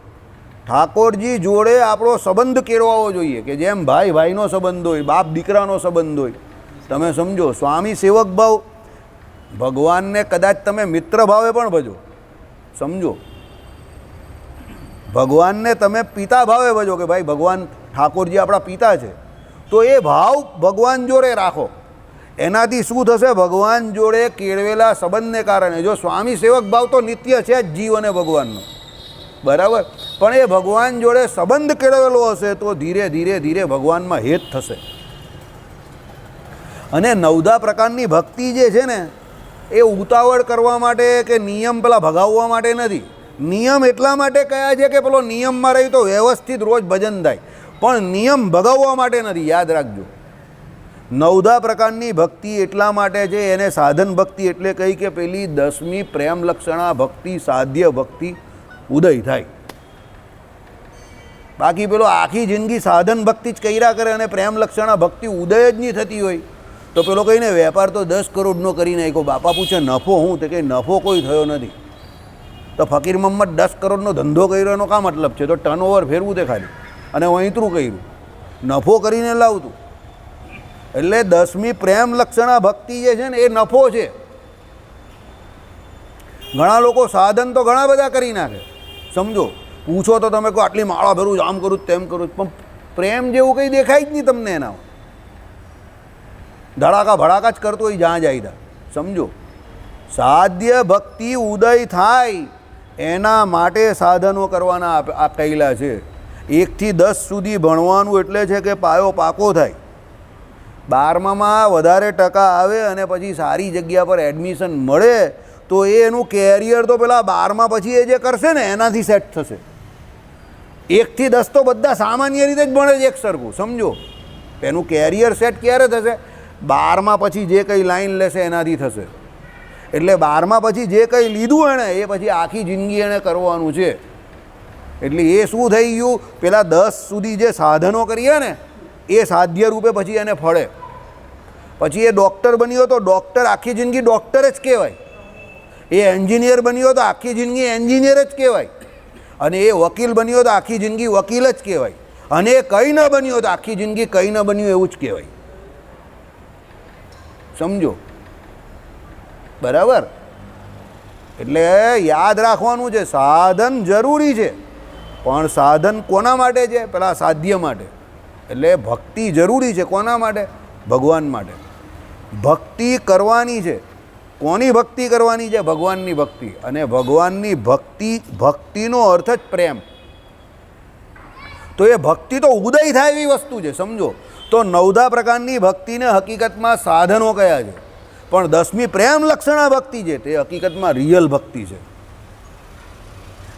ઠાકોરજી જોડે આપણો સંબંધ કેળવવો જોઈએ, કે જેમ ભાઈનો સંબંધ હોય, બાપ દીકરાનો સંબંધ હોય. તમે સમજો, સ્વામી સેવક ભાવ, ભગવાનને કદાચ તમે મિત્ર ભાવે પણ ભજો, સમજો. ભગવાનને તમે પિતા ભાવે ભજો, કે ભાઈ ભગવાન ઠાકોરજી આપણા પિતા છે, તો એ ભાવ ભગવાન જોડે રાખો. એનાથી શું થશે? ભગવાન જોડે કેળવેલા સંબંધને કારણે, જો સ્વામી સેવક ભાવ તો નિત્ય છે જ જીવ અને ભગવાનનો, બરાબર, પણ એ ભગવાન જોડે સંબંધ કેળવેલો હશે તો ધીરે ધીરે ભગવાનમાં હેત થશે. અને 9 પ્રકારની ભક્તિ જે છે ને એ ઉતાવળ કરવા માટે કે નિયમ પેલા ભગાવવા માટે નથી. નિયમ એટલા માટે કયા છે કે પેલો નિયમમાં રહી તો વ્યવસ્થિત રોજ ભજન થાય, પણ નિયમ ભગાવવા માટે નથી, યાદ રાખજો. 9 પ્રકારની ભક્તિ એટલા માટે છે, એને સાધન ભક્તિ એટલે કહી કે પેલી 10મી પ્રેમ લક્ષણા ભક્તિ, સાધ્ય ભક્તિ ઉદય થાય. બાકી પેલો આખી જિંદગી સાધન ભક્તિ જ કર્યા કરે અને પ્રેમ લક્ષણા ભક્તિ ઉદય જ નહીં થતી હોય તો પેલો કહીને વેપાર તો 10 કરોડનો કરી નાખ્યો. બાપા પૂછે નફો હું? તો કે નફો કોઈ થયો નથી. તો ફકીર મોહમ્મદ 10 કરોડનો ધંધો કર્યો એનો કા મતલબ છે? તો ટર્નઓવર ફેરવું તે ખાલી, અને વહીતરું કર્યું, નફો કરીને લાવતું. એટલે 10મી પ્રેમ લક્ષણા ભક્તિ જે છે ને એ નફો છે. ઘણા લોકો સાધન તો ઘણા બધા કરી નાખે, સમજો. પૂછો તો તમે કહો આટલી માળા ભરું, આમ કરું તેમ કરું, પણ પ્રેમ જેવું કંઈ દેખાય જ નહીં તમને એના. ધડાકા ભડાકા જ કરતો હોય જ્યાં જાય ત્યાં, સમજો. સાધ્ય ભક્તિ ઉદય થાય એના માટે સાધનો કરવાના આ કહેલા છે. 1 થી 10 સુધી ભણવાનું એટલે છે કે પાયો પાકો થાય. 12માં વધારે ટકા આવે અને પછી સારી જગ્યા પર એડમિશન મળે તો એ એનું કેરિયર તો પેલા 12માં પછી એ જે કરશે ને એનાથી સેટ થશે. 1 થી 10 તો બધા સામાન્ય રીતે જ ભણે છે એક સરખું, સમજો. એનું કેરિયર સેટ ક્યારે થશે? 12માં પછી જે કંઈ લાઈન લેશે એનાથી થશે. એટલે 12માં પછી જે કંઈ લીધું એણે એ પછી આખી જિંદગી એણે કરવાનું છે. એટલે એ શું થઈ ગયું? પેલા 10 સુધી જે સાધનો કરીએ ને એ સાધ્ય રૂપે પછી એને ફળે. પછી એ ડૉક્ટર બન્યો તો ડૉક્ટર આખી જિંદગી ડૉક્ટર જ કહેવાય. એ એન્જિનિયર બન્યો તો આખી જિંદગી એન્જિનિયર જ કહેવાય. અને એ વકીલ બન્યો તો આખી જિંદગી વકીલ જ કહેવાય. અને એ કંઈ ન બન્યો તો આખી જિંદગી કંઈ ન બન્યું એવું જ કહેવાય. સમજો બરાબર? એટલે યાદ રાખવાનું છે, સાધન જરૂરી છે, પણ સાધન કોના માટે છે? પેલા સાધ્ય માટે. એટલે ભક્તિ જરૂરી છે કોના માટે? ભગવાન માટે. ભક્તિ કરવાની છે. કોની ભક્તિ કરવાની છે? ભગવાનની ભક્તિ. અને ભગવાનની ભક્તિનો અર્થ જ પ્રેમ. તો એ ભક્તિ તો ઉદય થાય એવી વસ્તુ છે. સમજો તો 9 પ્રકારની ભક્તિને હકીકતમાં સાધનો કયા છે, પણ 10મી પ્રેમ લક્ષણા ભક્તિ છે તે હકીકતમાં રિયલ ભક્તિ છે.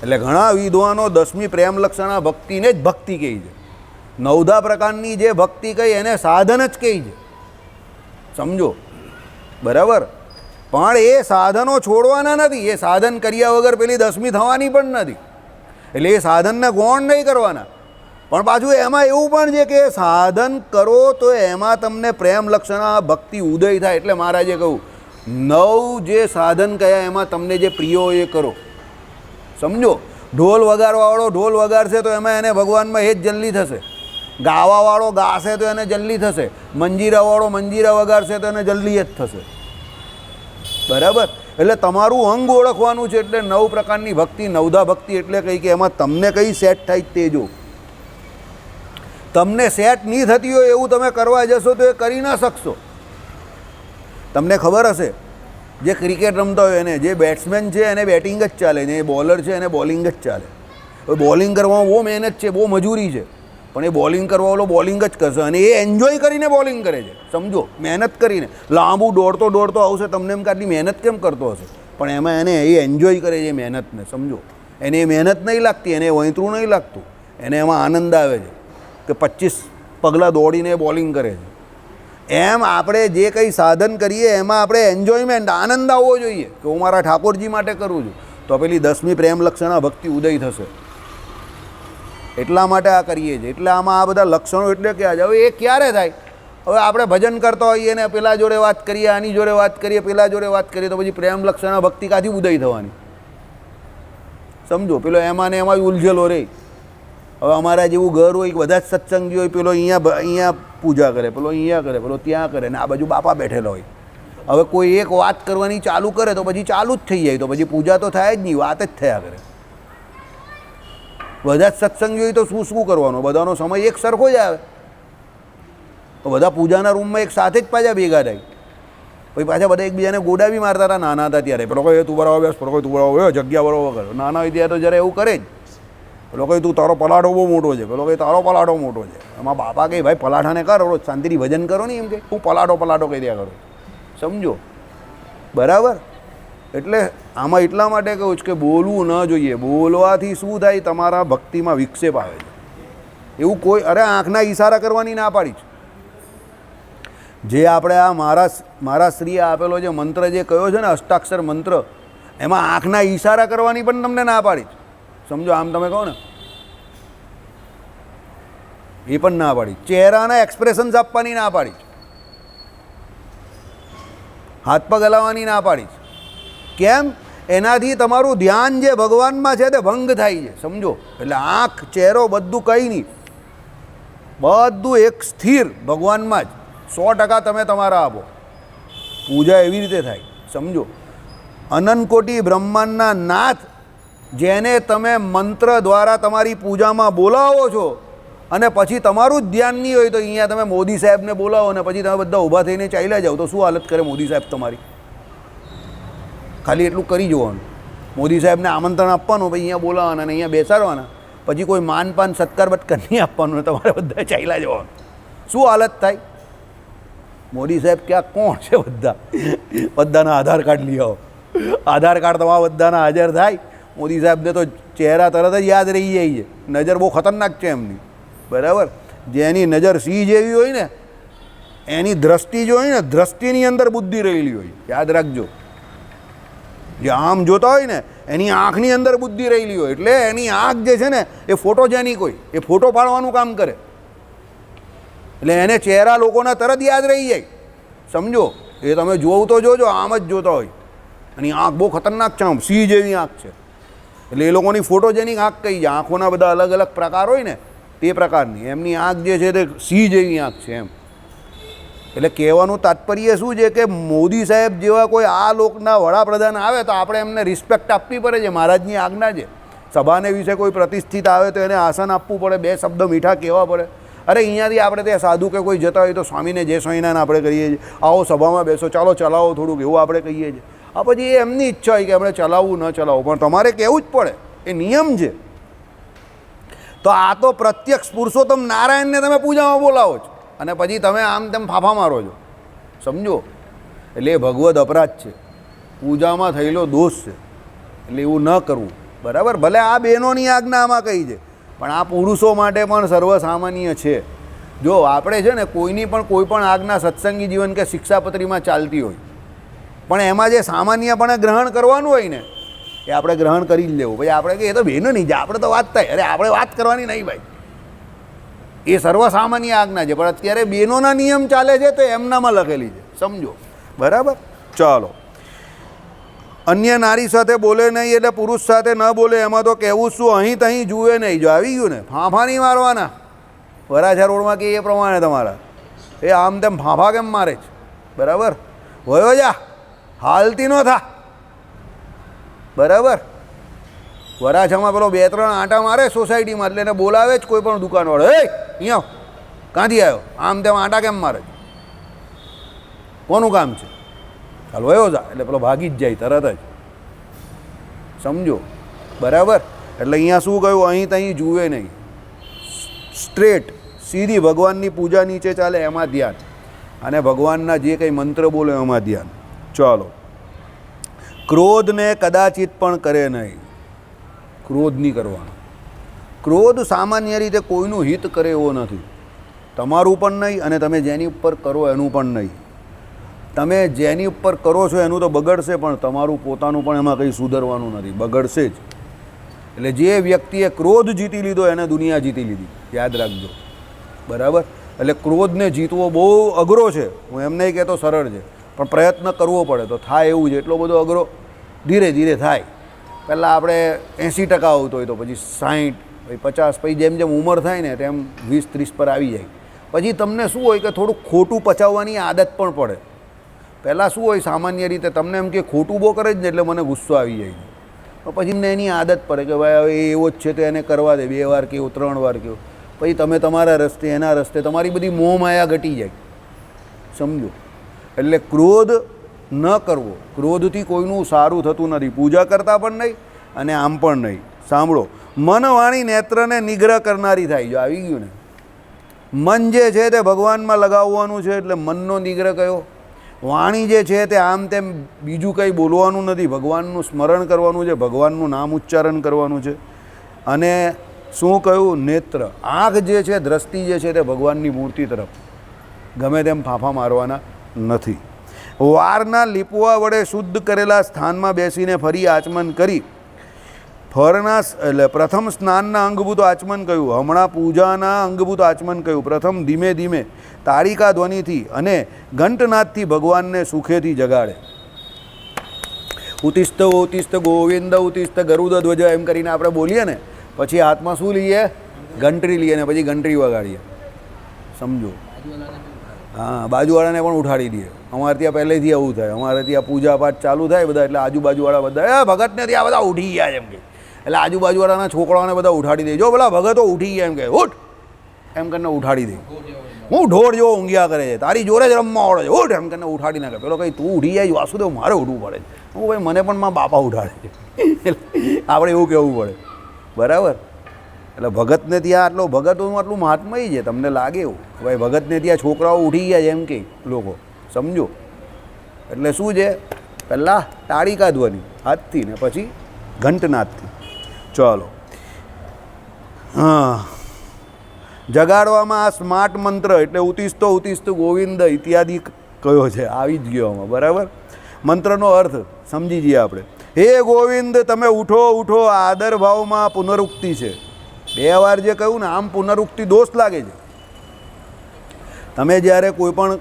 એટલે ઘણા વિદ્વાનો 10મી પ્રેમ લક્ષણા ભક્તિને જ ભક્તિ કહે છે. 9 પ્રકારની જે ભક્તિ કહી એને સાધન જ કહે છે. સમજો બરાબર? પણ એ સાધનો છોડવાના નથી. એ સાધન કર્યા વગર પેલી 10મી થવાની પણ નથી. એટલે એ સાધનને ગૌણ નહીં કરવાના. પણ પાછું એમાં એવું પણ છે કે સાધન કરો તો એમાં તમને પ્રેમ લક્ષણા ભક્તિ ઉદય થાય. એટલે મહારાજે કહ્યું 9 જે સાધન કયા એમાં તમને જે પ્રિય હોય એ કરો. સમજો ઢોલ વગાડવાવાળો ઢોલ વગાડશે તો એમાં એને ભગવાનમાં એ જ જલ્દી થશે. ગાવાવાળો ગાશે તો એને જલ્દી થશે. મંજીરાવાળો મંજીરા વગાડશે તો એને જલ્દી જ થશે. બરાબર? એટલે તમારું અંગ ઓળખવાનું છે. એટલે 9 પ્રકારની ભક્તિ, 9ધા ભક્તિ એટલે કઈ કે એમાં તમને કઈ સેટ થાય તે જો. તમને સેટ નહીં થતી હોય એવું તમે કરવા જશો તો એ કરી ના શકશો. તમને ખબર હશે જે ક્રિકેટ રમતા હોય એને, જે બેટ્સમેન છે એને બેટિંગ જ ચાલે ને, એ બોલર છે એને બોલિંગ જ ચાલે. હવે બોલિંગ કરવામાં બહુ મહેનત છે, બહુ મજૂરી છે, પણ એ બોલિંગ કરવાવાળો બોલિંગ જ કરશે. અને એ એન્જોય કરીને બોલિંગ કરે છે. સમજો મહેનત કરીને લાંબુ દોડતો આવશે, તમને એમ કે આટલી મહેનત કેમ કરતો હશે, પણ એમાં એને એ એન્જોય કરે છે મહેનતને. સમજો એને એ મહેનત નહીં લાગતી, એને વૈતરું નહીં લાગતું, એને એમાં આનંદ આવે છે કે 25 પગલાં દોડીને બોલિંગ કરે છે. એમ આપણે જે કંઈ સાધન કરીએ એમાં આપણે એન્જોયમેન્ટ, આનંદ આવવો જોઈએ કે હું મારા ઠાકોરજી માટે કરું છું. તો પેલી 10મી પ્રેમ લક્ષણા ભક્તિ ઉદય થશે. એટલા માટે આ કરીએ છીએ. એટલે આમાં આ બધા લક્ષણો એટલે કે હવે એ ક્યારે થાય? હવે આપણે ભજન કરતા હોઈએ ને પેલા જોડે વાત કરીએ, આની જોડે વાત કરીએ, પેલા જોડે વાત કરીએ, તો પછી પ્રેમ લક્ષણા ભક્તિ કાથી ઉદય થવાની? સમજો પેલો એમાં ને એમાં ઉલઝેલો રહે. હવે અમારા જેવું ઘર હોય, બધા જ સત્સંગી હોય, પેલો અહીંયા પૂજા કરે, પેલો અહીંયા કરે, પેલો ત્યાં કરે, ને આ બાજુ બાપા બેઠેલા હોય. હવે કોઈ એક વાત કરવાની ચાલુ કરે તો પછી ચાલુ જ થઈ જાય, તો પછી પૂજા તો થાય જ નહીં, વાત જ થયા કરે. બધા જ સત્સંગી હોય તો શું કરવાનું? બધાનો સમય એક સરખો જ આવે. તો બધા પૂજાના રૂમમાં એક સાથે જ પાછા ભેગા થાય. પછી પાછા બધા એકબીજાને ગોડા બી મારતા હતા નાના હતા ત્યારે. પેલો કોઈ તું બરાબર બેસ, પેલો કોઈ તું બરાબર જગ્યા બરાબર કરો. નાના હોય ત્યારે તો જરા એવું કરે જ. પેલો કહે તું તારો પલાઠો બહુ મોટો છે, પેલો કહે તારો પલાઠો મોટો છે. એમાં બાપા કહે ભાઈ પલાઠાને કરો, શાંતિથી ભજન કરો ને, એમ કે હું પલાઠો કહી દયા કરો. સમજો બરાબર? એટલે આમાં એટલા માટે કહું છું કે બોલવું ન જોઈએ. બોલવાથી શું થાય? તમારા ભક્તિમાં વિક્ષેપ આવે છે. એવું કોઈ આંખના ઈશારા કરવાની ના પાડી છે. જે આપણે આ મારા શ્રીએ આપેલો જે મંત્ર જે કયો છે ને, અષ્ટાક્ષર મંત્ર, એમાં આંખના ઈશારા કરવાની પણ તમને ના પાડી છે. સમજો આમ તમે કહો ને એ પણ ના પાડી. ચહેરાના એક્સપ્રેશન્સ આપવાની ના પાડી, હાથ પગ હલાવવાની ના પાડી. કેમ? એનાથી તમારું ધ્યાન જે ભગવાનમાં છે તે ભંગ થાય છે. સમજો એટલે આંખ, ચહેરો બધું કંઈ નહીં, બધું એક સ્થિર ભગવાનમાં જ 100% તમે તમારા આપો. પૂજા એવી રીતે થાય. સમજો અનંત કોટી બ્રહ્માંડના નાથ જેને તમે મંત્ર દ્વારા તમારી પૂજામાં બોલાવો છો, અને પછી તમારું જ ધ્યાન નહીં હોય તો અહીંયા તમે મોદી સાહેબને બોલાવો ને પછી તમે બધા ઊભા થઈને ચાલ્યા જાઓ, તો શું હાલત કરે મોદી સાહેબ તમારી? ખાલી એટલું કરી જોવાનું. મોદી સાહેબને આમંત્રણ આપવાનું, પછી અહીંયા બોલાવવાના અને અહીંયા બેસાડવાના, પછી કોઈ માનપાન સત્કાર બત્કાર નહીં આપવાનું, તમારે બધા ચાલ્યા જવાનું. શું હાલત થાય? મોદી સાહેબ ક્યાં કોણ છે? બધાના આધાર કાર્ડ લઈ આવો. આધાર કાર્ડ તમારા બધાના હાજર થાય. મોદી સાહેબને તો ચહેરા તરત જ યાદ રહી જાય છે. નજર બહુ ખતરનાક છે એમની. બરાબર? જેની નજર સિંહ જેવી હોય ને, એની દ્રષ્ટિ જો હોય ને, દ્રષ્ટિની અંદર બુદ્ધિ રહેલી હોય. યાદ રાખજો. જે આમ જોતા હોય ને એની આંખની અંદર બુદ્ધિ રહેલી હોય. એટલે એની આંખ જે છે ને એ ફોટોજેનિક હોય, એ ફોટો પાડવાનું કામ કરે. એટલે એને ચહેરા લોકોના તરત યાદ રહી જાય, સમજો. એ તમે જોવું તો જોજો, આમ જ જોતા હોય. અને આંખ બહુ ખતરનાક છે, આમ સિંહ જેવી આંખ છે. એટલે એ લોકોની ફોટોજેનિક આંખ કઈ છે, આંખોના બધા અલગ અલગ પ્રકાર હોય ને તે પ્રકારની એમની આંખ જે છે તે સિંહ જેવી આંખ છે એમ. એટલે કહેવાનું તાત્પર્ય શું છે કે મોદી સાહેબ જેવા કોઈ આ લોકના વડાપ્રધાન આવે તો આપણે એમને રિસ્પેક્ટ આપવી પડે છે, મહારાજની આજ્ઞા છે. સભાને વિશે કોઈ પ્રતિષ્ઠિત આવે તો એને આસન આપવું પડે, 2 શબ્દ મીઠા કહેવા પડે. અરે અહીંયાથી આપણે ત્યાં સાધુ કે કોઈ જતા હોય તો સ્વામીને જય સ્વામિનારાયણ આપણે કહીએ છીએ, આવો સભામાં બેસો, ચાલો ચલાવો થોડુંક, એવું આપણે કહીએ છીએ. આ પછી એ એમની ઈચ્છા હોય કે આપણે ચલાવવું ન ચલાવવું, પણ તમારે કહેવું જ પડે, એ નિયમ છે. તો આ તો પ્રત્યક્ષ પુરુષોત્તમ નારાયણને તમે પૂજામાં બોલાવો છો અને પછી તમે આમ તેમ ફાફા મારો છો, સમજો. એટલે એ ભગવદ અપરાધ છે, પૂજામાં થયેલો દોષ છે. એટલે એવું ન કરવું, બરાબર. ભલે આ બહેનોની આજ્ઞા આમાં કહી છે, પણ આ પુરુષો માટે પણ સર્વસામાન્ય છે. જો આપણે છે ને કોઈની પણ કોઈ પણ આજ્ઞા સત્સંગી જીવન કે શિક્ષાપત્રીમાં ચાલતી હોય, પણ એમાં જે સામાન્યપણે ગ્રહણ કરવાનું હોય ને એ આપણે ગ્રહણ કરી જ લેવું. ભાઈ આપણે કે એ તો બહેનો નહીં જાય, આપણે તો વાત થાય, અરે આપણે વાત કરવાની નહીં ભાઈ, એ સર્વસામાન્ય આજ્ઞા છે. પણ અત્યારે બહેનોના નિયમ ચાલે છે તો એમનામાં લખેલી છે, સમજો, બરાબર. ચાલો. અન્ય નારી સાથે બોલે નહીં એટલે પુરુષ સાથે ન બોલે, એમાં તો કહેવું શું, અહીં તહીં જુએ નહીં. જો આવી ગયું ને, ફાંફા નહીં મારવાના. વરાછા રોડમાં કે એ પ્રમાણે તમારા એ આમ તેમ ફાંફા કેમ મારે છે, બરાબર. વયો જા, હાલતી ન થા, બરાબર. વરાછામાં પેલો 2-3 આંટા મારે સોસાયટીમાં એટલે એને બોલાવે જ કોઈ પણ દુકાનવાળો, એ અહીંયા ક્યાંથી આવ્યો, આમ તેમ આંટા કેમ મારે છે, કોનું કામ છે, ચાલ વયો જા. એટલે પેલો ભાગી જ જાય તરત જ, સમજો, બરાબર. એટલે અહીંયા શું કહ્યું, અહીં તહીં જુએ નહીં, સ્ટ્રેટ સીધી ભગવાનની પૂજા નીચે ચાલે એમાં ધ્યાન, અને ભગવાનના જે કંઈ મંત્ર બોલે એમાં ધ્યાન. ચાલો. ક્રોધને કદાચિત પણ કરે નહીં, ક્રોધ નહીં કરવાનો. ક્રોધ સામાન્ય રીતે કોઈનું હિત કરે એવો નથી, તમારું પણ નહીં અને તમે જેની ઉપર કરો એનું પણ નહીં. તમે જેની ઉપર કરો છો એનું તો બગડશે, પણ તમારું પોતાનું પણ એમાં કંઈ સુધરવાનું નથી, બગડશે જ. એટલે જે વ્યક્તિએ ક્રોધ જીતી લીધો એને દુનિયા જીતી લીધી, યાદ રાખજો, બરાબર. એટલે ક્રોધને જીતવો બહુ અઘરો છે, હું એમ નહીં કહેતો સરળ છે, પણ પ્રયત્ન કરવો પડે તો થાય એવું છે. એટલો બધો અઘરો ધીરે ધીરે થાય. પહેલાં આપણે 80% આવતો હોય તો પછી 60, પછી 50, પછી જેમ જેમ ઉંમર થાય ને તેમ 20-30 પર આવી જાય. પછી તમને શું હોય કે થોડુંક ખોટું પચાવવાની આદત પણ પડે. પહેલાં શું હોય, સામાન્ય રીતે તમને એમ કે ખોટું બહુ કરે જ ને એટલે મને ગુસ્સો આવી જાય, તો પછી એમને એની આદત પડે કે ભાઈ હવે એવો જ છે તો એને કરવા દે, 2 વાર કહ્યું, 3 વાર કહ્યું, પછી તમે તમારા રસ્તે એના રસ્તે, તમારી બધી મોહ માયા ઘટી જાય, સમજો. એટલે ક્રોધ ન કરવો, ક્રોધથી કોઈનું સારું થતું નથી, પૂજા કરતાં પણ નહીં અને આમ પણ નહીં. સાંભળો, મન વાણી નેત્રને નિગ્રહ કરનારી થાય. જો આવી ગયું ને, મન જે છે તે ભગવાનમાં લગાવવાનું છે, એટલે મનનો નિગ્રહ કયો. વાણી જે છે તે આમ તેમ બીજું કંઈ બોલવાનું નથી, ભગવાનનું સ્મરણ કરવાનું છે, ભગવાનનું નામ ઉચ્ચારણ કરવાનું છે. અને શું કહ્યું, નેત્ર, આંખ જે છે, દ્રષ્ટિ જે છે તે ભગવાનની મૂર્તિ તરફ, ગમે તેમ ફાંફા મારવાના નથી. વારના લીપવા વડે શુદ્ધ કરેલા સ્થાનમાં બેસીને ફરી આચમન કરી, ફરના એટલે પ્રથમ સ્નાનના અંગભૂત આચમન કહ્યું, હમણાં પૂજાના અંગભૂત આચમન કહ્યું. પ્રથમ ધીમે ધીમે તાળીકા ધ્વનિથી અને ઘંટનાદથી ભગવાનને સુખેથી જગાડે. ઉતિસ્ત ઉતિસ્ત ગોવિંદ ઉતિસ્ત ગરુડ ધ્વજ એમ કરીને આપણે બોલીએ ને, પછી હાથમાં શું લઈએ, ઘંટરી લઈએ ને પછી ઘંટરી વગાડીએ, સમજો. હા, બાજુવાળાને પણ ઉઠાડી દઈએ. અમારે ત્યાં પહેલેથી આવું થાય, અમારે ત્યાં પૂજા પાઠ ચાલુ થાય બધા, એટલે આજુબાજુવાળા બધા ભગતને ત્યાં બધા ઉઠી ગયા એમ કે, એટલે આજુબાજુવાળાના છોકરાઓને બધા ઉઠાડી દે. જો પેલા ભગતો ઉઠી ગયા એમ કે, ઉઠ એમ કરીને ઉઠાડી દે. હું ઢોર જેવો ઊંઘ્યા કરે છે, તારી જોડે જ રમવા આવડે છે, ઉઠ એમ કરીને ઉઠાડી નાખે. પેલો કંઈ તું ઉઠી જાય વાસુદેવ, મારે ઉઠવું પડે છે. હું ભાઈ મને પણ મારા બાપા ઉઠાડે છે, આપણે એવું કહેવું પડે, બરાબર. એટલે ભગતને ત્યાં આટલો, ભગતોનું આટલું મહાત્મય છે, તમને લાગે એવું ભાઈ ભગતને ત્યાં છોકરાઓ ઉઠી ગયા એમ કે લોકો, સમજો. એટલે શું છે, પહેલાં તાળીકા ધ્વનિ હાથથી ને પછી ઘંટનાદથી. ચાલો. હા, જગાડવામાં આ સ્માર્ટ મંત્ર એટલે ઉતિસ્તો ઉતિસ્ત ગોવિંદ ઇત્યાદિ કયો છે, આવી જ ગયો આમાં, બરાબર. મંત્રનો અર્થ સમજી જઈએ આપણે. હે ગોવિંદ, તમે ઉઠો ઉઠો, આદર ભાવમાં પુનરુક્તિ છે. 2 વાર જે કહ્યું ને, આમ પુનરુક્તિ દોષ લાગે છે. તમે જ્યારે કોઈ પણ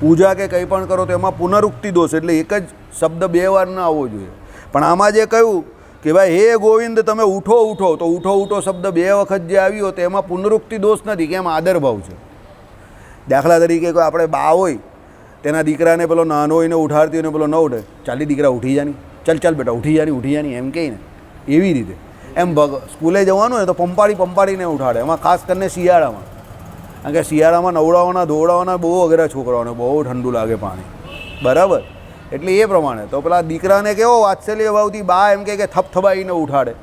પૂજા કે કંઈ પણ કરો તો એમાં પુનરુક્તિ દોષ, એટલે એક જ શબ્દ બે વાર ન આવવો જોઈએ. પણ આમાં જે કહ્યું કે ભાઈ હે ગોવિંદ તમે ઉઠો ઉઠો, તો ઉઠો ઉઠો શબ્દ બે વખત જે આવ્યો તો એમાં પુનરુક્તિ દોષ નથી, કે એમ આદર ભાવ છે. દાખલા તરીકે કોઈ આપણે બા હોય તેના દીકરાને પેલો નાનો હોય ને ઉઠાડતી હોય ને પેલો ન ઉઠે, ચાલી દીકરા ઉઠી જાની, ચાલ ચાલ બેટા ઉઠી જાની એમ કહે ને, એવી રીતે એમ સ્કૂલે જવાનું હોય તો પંપાડીને ઉઠાડે. એમાં ખાસ કરીને શિયાળામાં, કારણ કે શિયાળામાં નવડાવવાના ધોવડાવવાના બહુ અઘરા છોકરાઓને, બહુ ઠંડુ લાગે પાણી, બરાબર. એટલે એ પ્રમાણે તો પેલા દીકરાને કેવો વાત્સલ્ય ભાવથી બા એમ કે થપથપાઈને ઉઠાડે,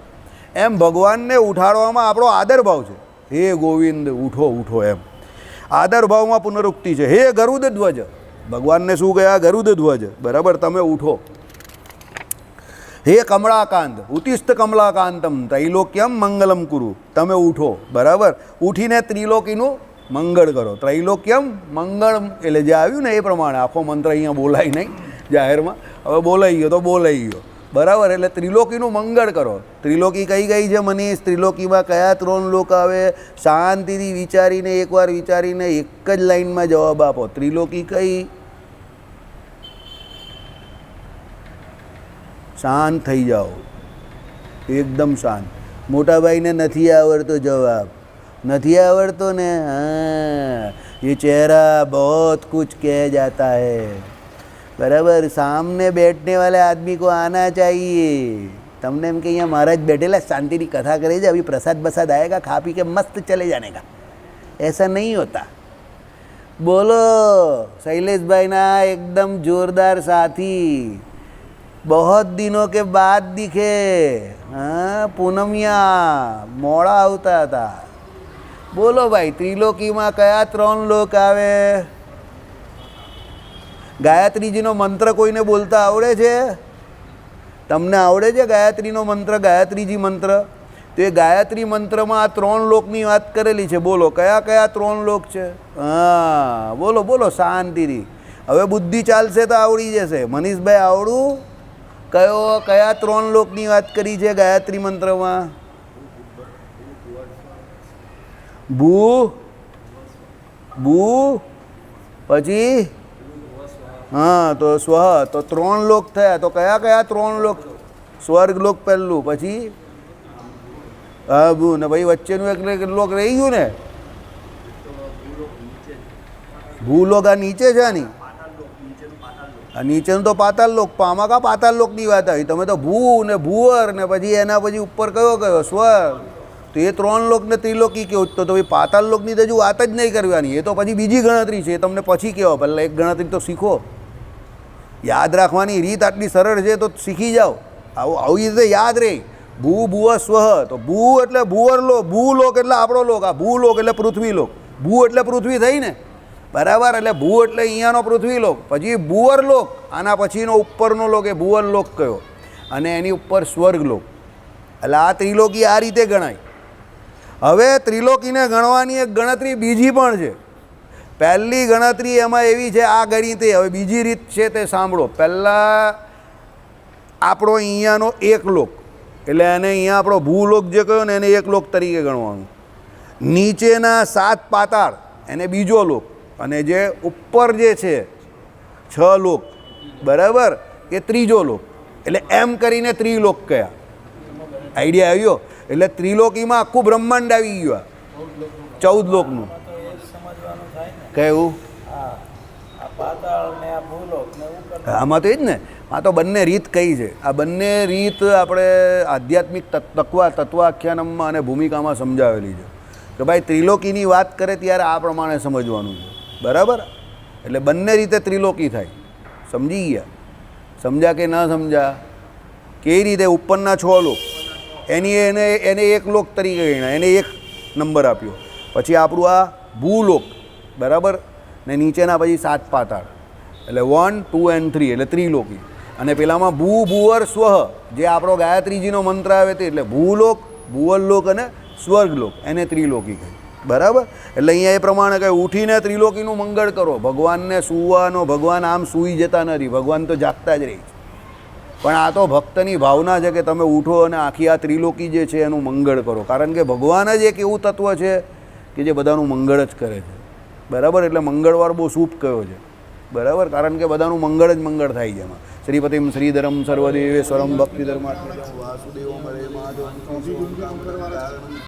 એમ ભગવાનને ઉઠાડવામાં આપણો આદર ભાવ છે. હે ગોવિંદ ઉઠો ઉઠો, એમ આદર ભાવમાં પુનરુક્તિ છે. હે ગરુડ ધ્વજ, ભગવાનને શું કહ્યા? ગરુડ ધ્વજ, બરાબર, તમે ઉઠો. હે કમળાકાંત, ઉત્તિષ્ઠ કમલાકાંતમ ત્રૈલોક્યમ મંગલમ કુરુ, તમે ઉઠો, બરાબર, ઉઠીને ત્રિલોકીનું મંગળ કરો. ત્રૈલોક્યમ મંગળ એટલે જે આવ્યું ને એ પ્રમાણે આખો મંત્ર અહીંયા બોલાય નહીં જાહેરમાં, હવે બોલાઈ ગયો તો બોલાઈ ગયો, બરાબર. એટલે ત્રિલોકીનું મંગળ કરો. ત્રિલોકી કઈ ગઈ છે મનીષ? ત્રિલોકીમાં કયા 3 લોક આવે? શાંતિથી વિચારીને, એકવાર વિચારીને એક જ લાઈનમાં જવાબ આપો. ત્રિલોકી કઈ? શાંત થઈ જાઓ, એકદમ શાંત. મોટા ભાઈને નથી આવડતો જવાબ, નથી આવડતો ને, હા ये चेहरा बहुत कुछ कह जाता है, बराबर. सामने बैठने वाले आदमी को आना चाहिए. તમને એમ કે અહીંયા મહારાજ બેઠેલા શાંતિની કથા કરે છે, અભી પ્રસાદ બસાદ આएगा, खा पी के मस्त चले जाने का, ऐसा नहीं होता. बोलो शैलेश भाई ना एकदम जोरदार साथी, बहुत दिनों के बाद दिखे. हाँ પૂનમિયા મોડા આવતા હતા. બોલો ભાઈ, ત્રિલોકીમાં કયા 3 લોક આવે? ગાયત્રીજીનો મંત્ર કોઈને બોલતા આવડે છે? તમને આવડે છે ગાયત્રીનો મંત્ર, ગાયત્રીજી મંત્ર? તો એ ગાયત્રી મંત્રમાં આ 3 લોકની વાત કરેલી છે. બોલો કયા કયા 3 લોક છે? હા બોલો બોલો શાંતિથી. હવે બુદ્ધિ ચાલશે તો આવડી જશે. મનીષભાઈ આવડું? કયા 3 લોકની વાત કરી છે ગાયત્રી મંત્રમાં? ભૂ, ભૂ, પછી હા તો સ્વ, તો 3 લોક થયા. તો કયા કયા 3 લોક? સ્વર્ગ લોક પહેલું, પછી હા ભૂ ને ભાઈ વચ્ચેનું એક લોક રહી ગયું ને, ભૂલોક. આ નીચે છે આની, આ નીચેનું તો પાતાલ લોક. આમાં કા પાતાલ લોકની વાત આવી? તમે તો ભૂ ને ભૂવર ને પછી એના પછી ઉપર કયો કયો? સ્વર્ગ. તો એ 3 લોક ને ત્રિલોકી કેવું? તો ભાઈ પાતાલ લોકની તો હજુ વાત જ નહીં કરવાની, એ તો પછી બીજી ગણતરી છે, એ તમને પછી કહેવા. પહેલાં એક ગણતરી તો શીખો. યાદ રાખવાની રીત આટલી સરળ છે તો શીખી જાઓ. આવી રીતે યાદ રહે. ભૂ ભૂવ સ્વ, તો ભૂ એટલે ભૂવર લોક, ભૂલોક એટલે આપણો લોક, આ ભૂલોક એટલે પૃથ્વી લોક. ભૂ એટલે પૃથ્વી થઈ ને, બરાબર. એટલે ભૂ એટલે અહીંયાનો પૃથ્વી લોક, પછી ભૂવર લોક, આના પછીનો ઉપરનો લોક એ ભૂવર લોક કયો, અને એની ઉપર સ્વર્ગ લોક. એટલે આ ત્રિલોકી આ રીતે ગણાય. હવે ત્રિલોકીને ગણવાની એક ગણતરી બીજી પણ છે. પહેલી ગણતરી એમાં એવી છે, આ ગણિતે. હવે બીજી રીત છે તે સાંભળો. પહેલાં આપણો અહીંયાનો એક લોક, એટલે એને અહીંયા આપણો ભૂલોક જે કહ્યો ને એને એક લોક તરીકે ગણવાનું. નીચેના 7 પાતાળ એને બીજો લોક, અને જે ઉપર જે છે 6 લોક, બરાબર, એ ત્રીજો લોક. એટલે એમ કરીને ત્રિલોક કયા. આઈડિયા આવ્યો? એટલે ત્રિલોકીમાં આખું બ્રહ્માંડ આવી ગયું. 14 લોકનું કહેવું. આમાં તો એ જ ને, આ તો બંને રીત કઈ છે. આ બંને રીત આપણે આધ્યાત્મિક તત્વાખ્યાનમમાં અને ભૂમિકામાં સમજાવેલી છે કે ભાઈ ત્રિલોકીની વાત કરે ત્યારે આ પ્રમાણે સમજવાનું છે, બરાબર. એટલે બંને રીતે ત્રિલોકી થાય. સમજી ગયા? સમજ્યા કે ના સમજ્યા? કેવી રીતે? ઉપરના 6 લોક એને એક લોક તરીકે ગણ્યા, એને 1 નંબર આપ્યો. પછી આપણું આ ભૂલોક, બરાબર, ને નીચેના પછી 7 પાતાળ, એટલે 1, 2 and 3 એટલે ત્રિલોકી. અને પેલામાં ભૂ ભૂવર સ્વ જે આપણો ગાયત્રીજીનો મંત્ર આવે તે, એટલે ભૂલોક, ભૂવરલોક અને સ્વર્ગલોક, એને ત્રિલોકી કહે, બરાબર. એટલે અહીંયા એ પ્રમાણે કહે ઉઠીને ત્રિલોકીનું મંગળ કરો. ભગવાનને સૂવાનો, ભગવાન આમ સૂઈ જતા નથી, ભગવાન તો જાગતા જ રહે છે. પણ આ તો ભક્તની ભાવના છે કે તમે ઉઠો અને આખી આ ત્રિલોકી જે છે એનું મંગળ કરો. કારણ કે ભગવાન જ એક એવું તત્વ છે કે જે બધાનું મંગળ જ કરે છે. બરાબર, એટલે મંગળવાર બહુ શુભ કયો છે, બરાબર, કારણ કે બધાનું મંગળ જ મંગળ થાય છે એમાં. શ્રીપતિમ શ્રીધરમ સર્વદેવેશ્વરમ ભક્તિ ધર્માત્મજમ વાસુદેવમ હરે મહાદેવમ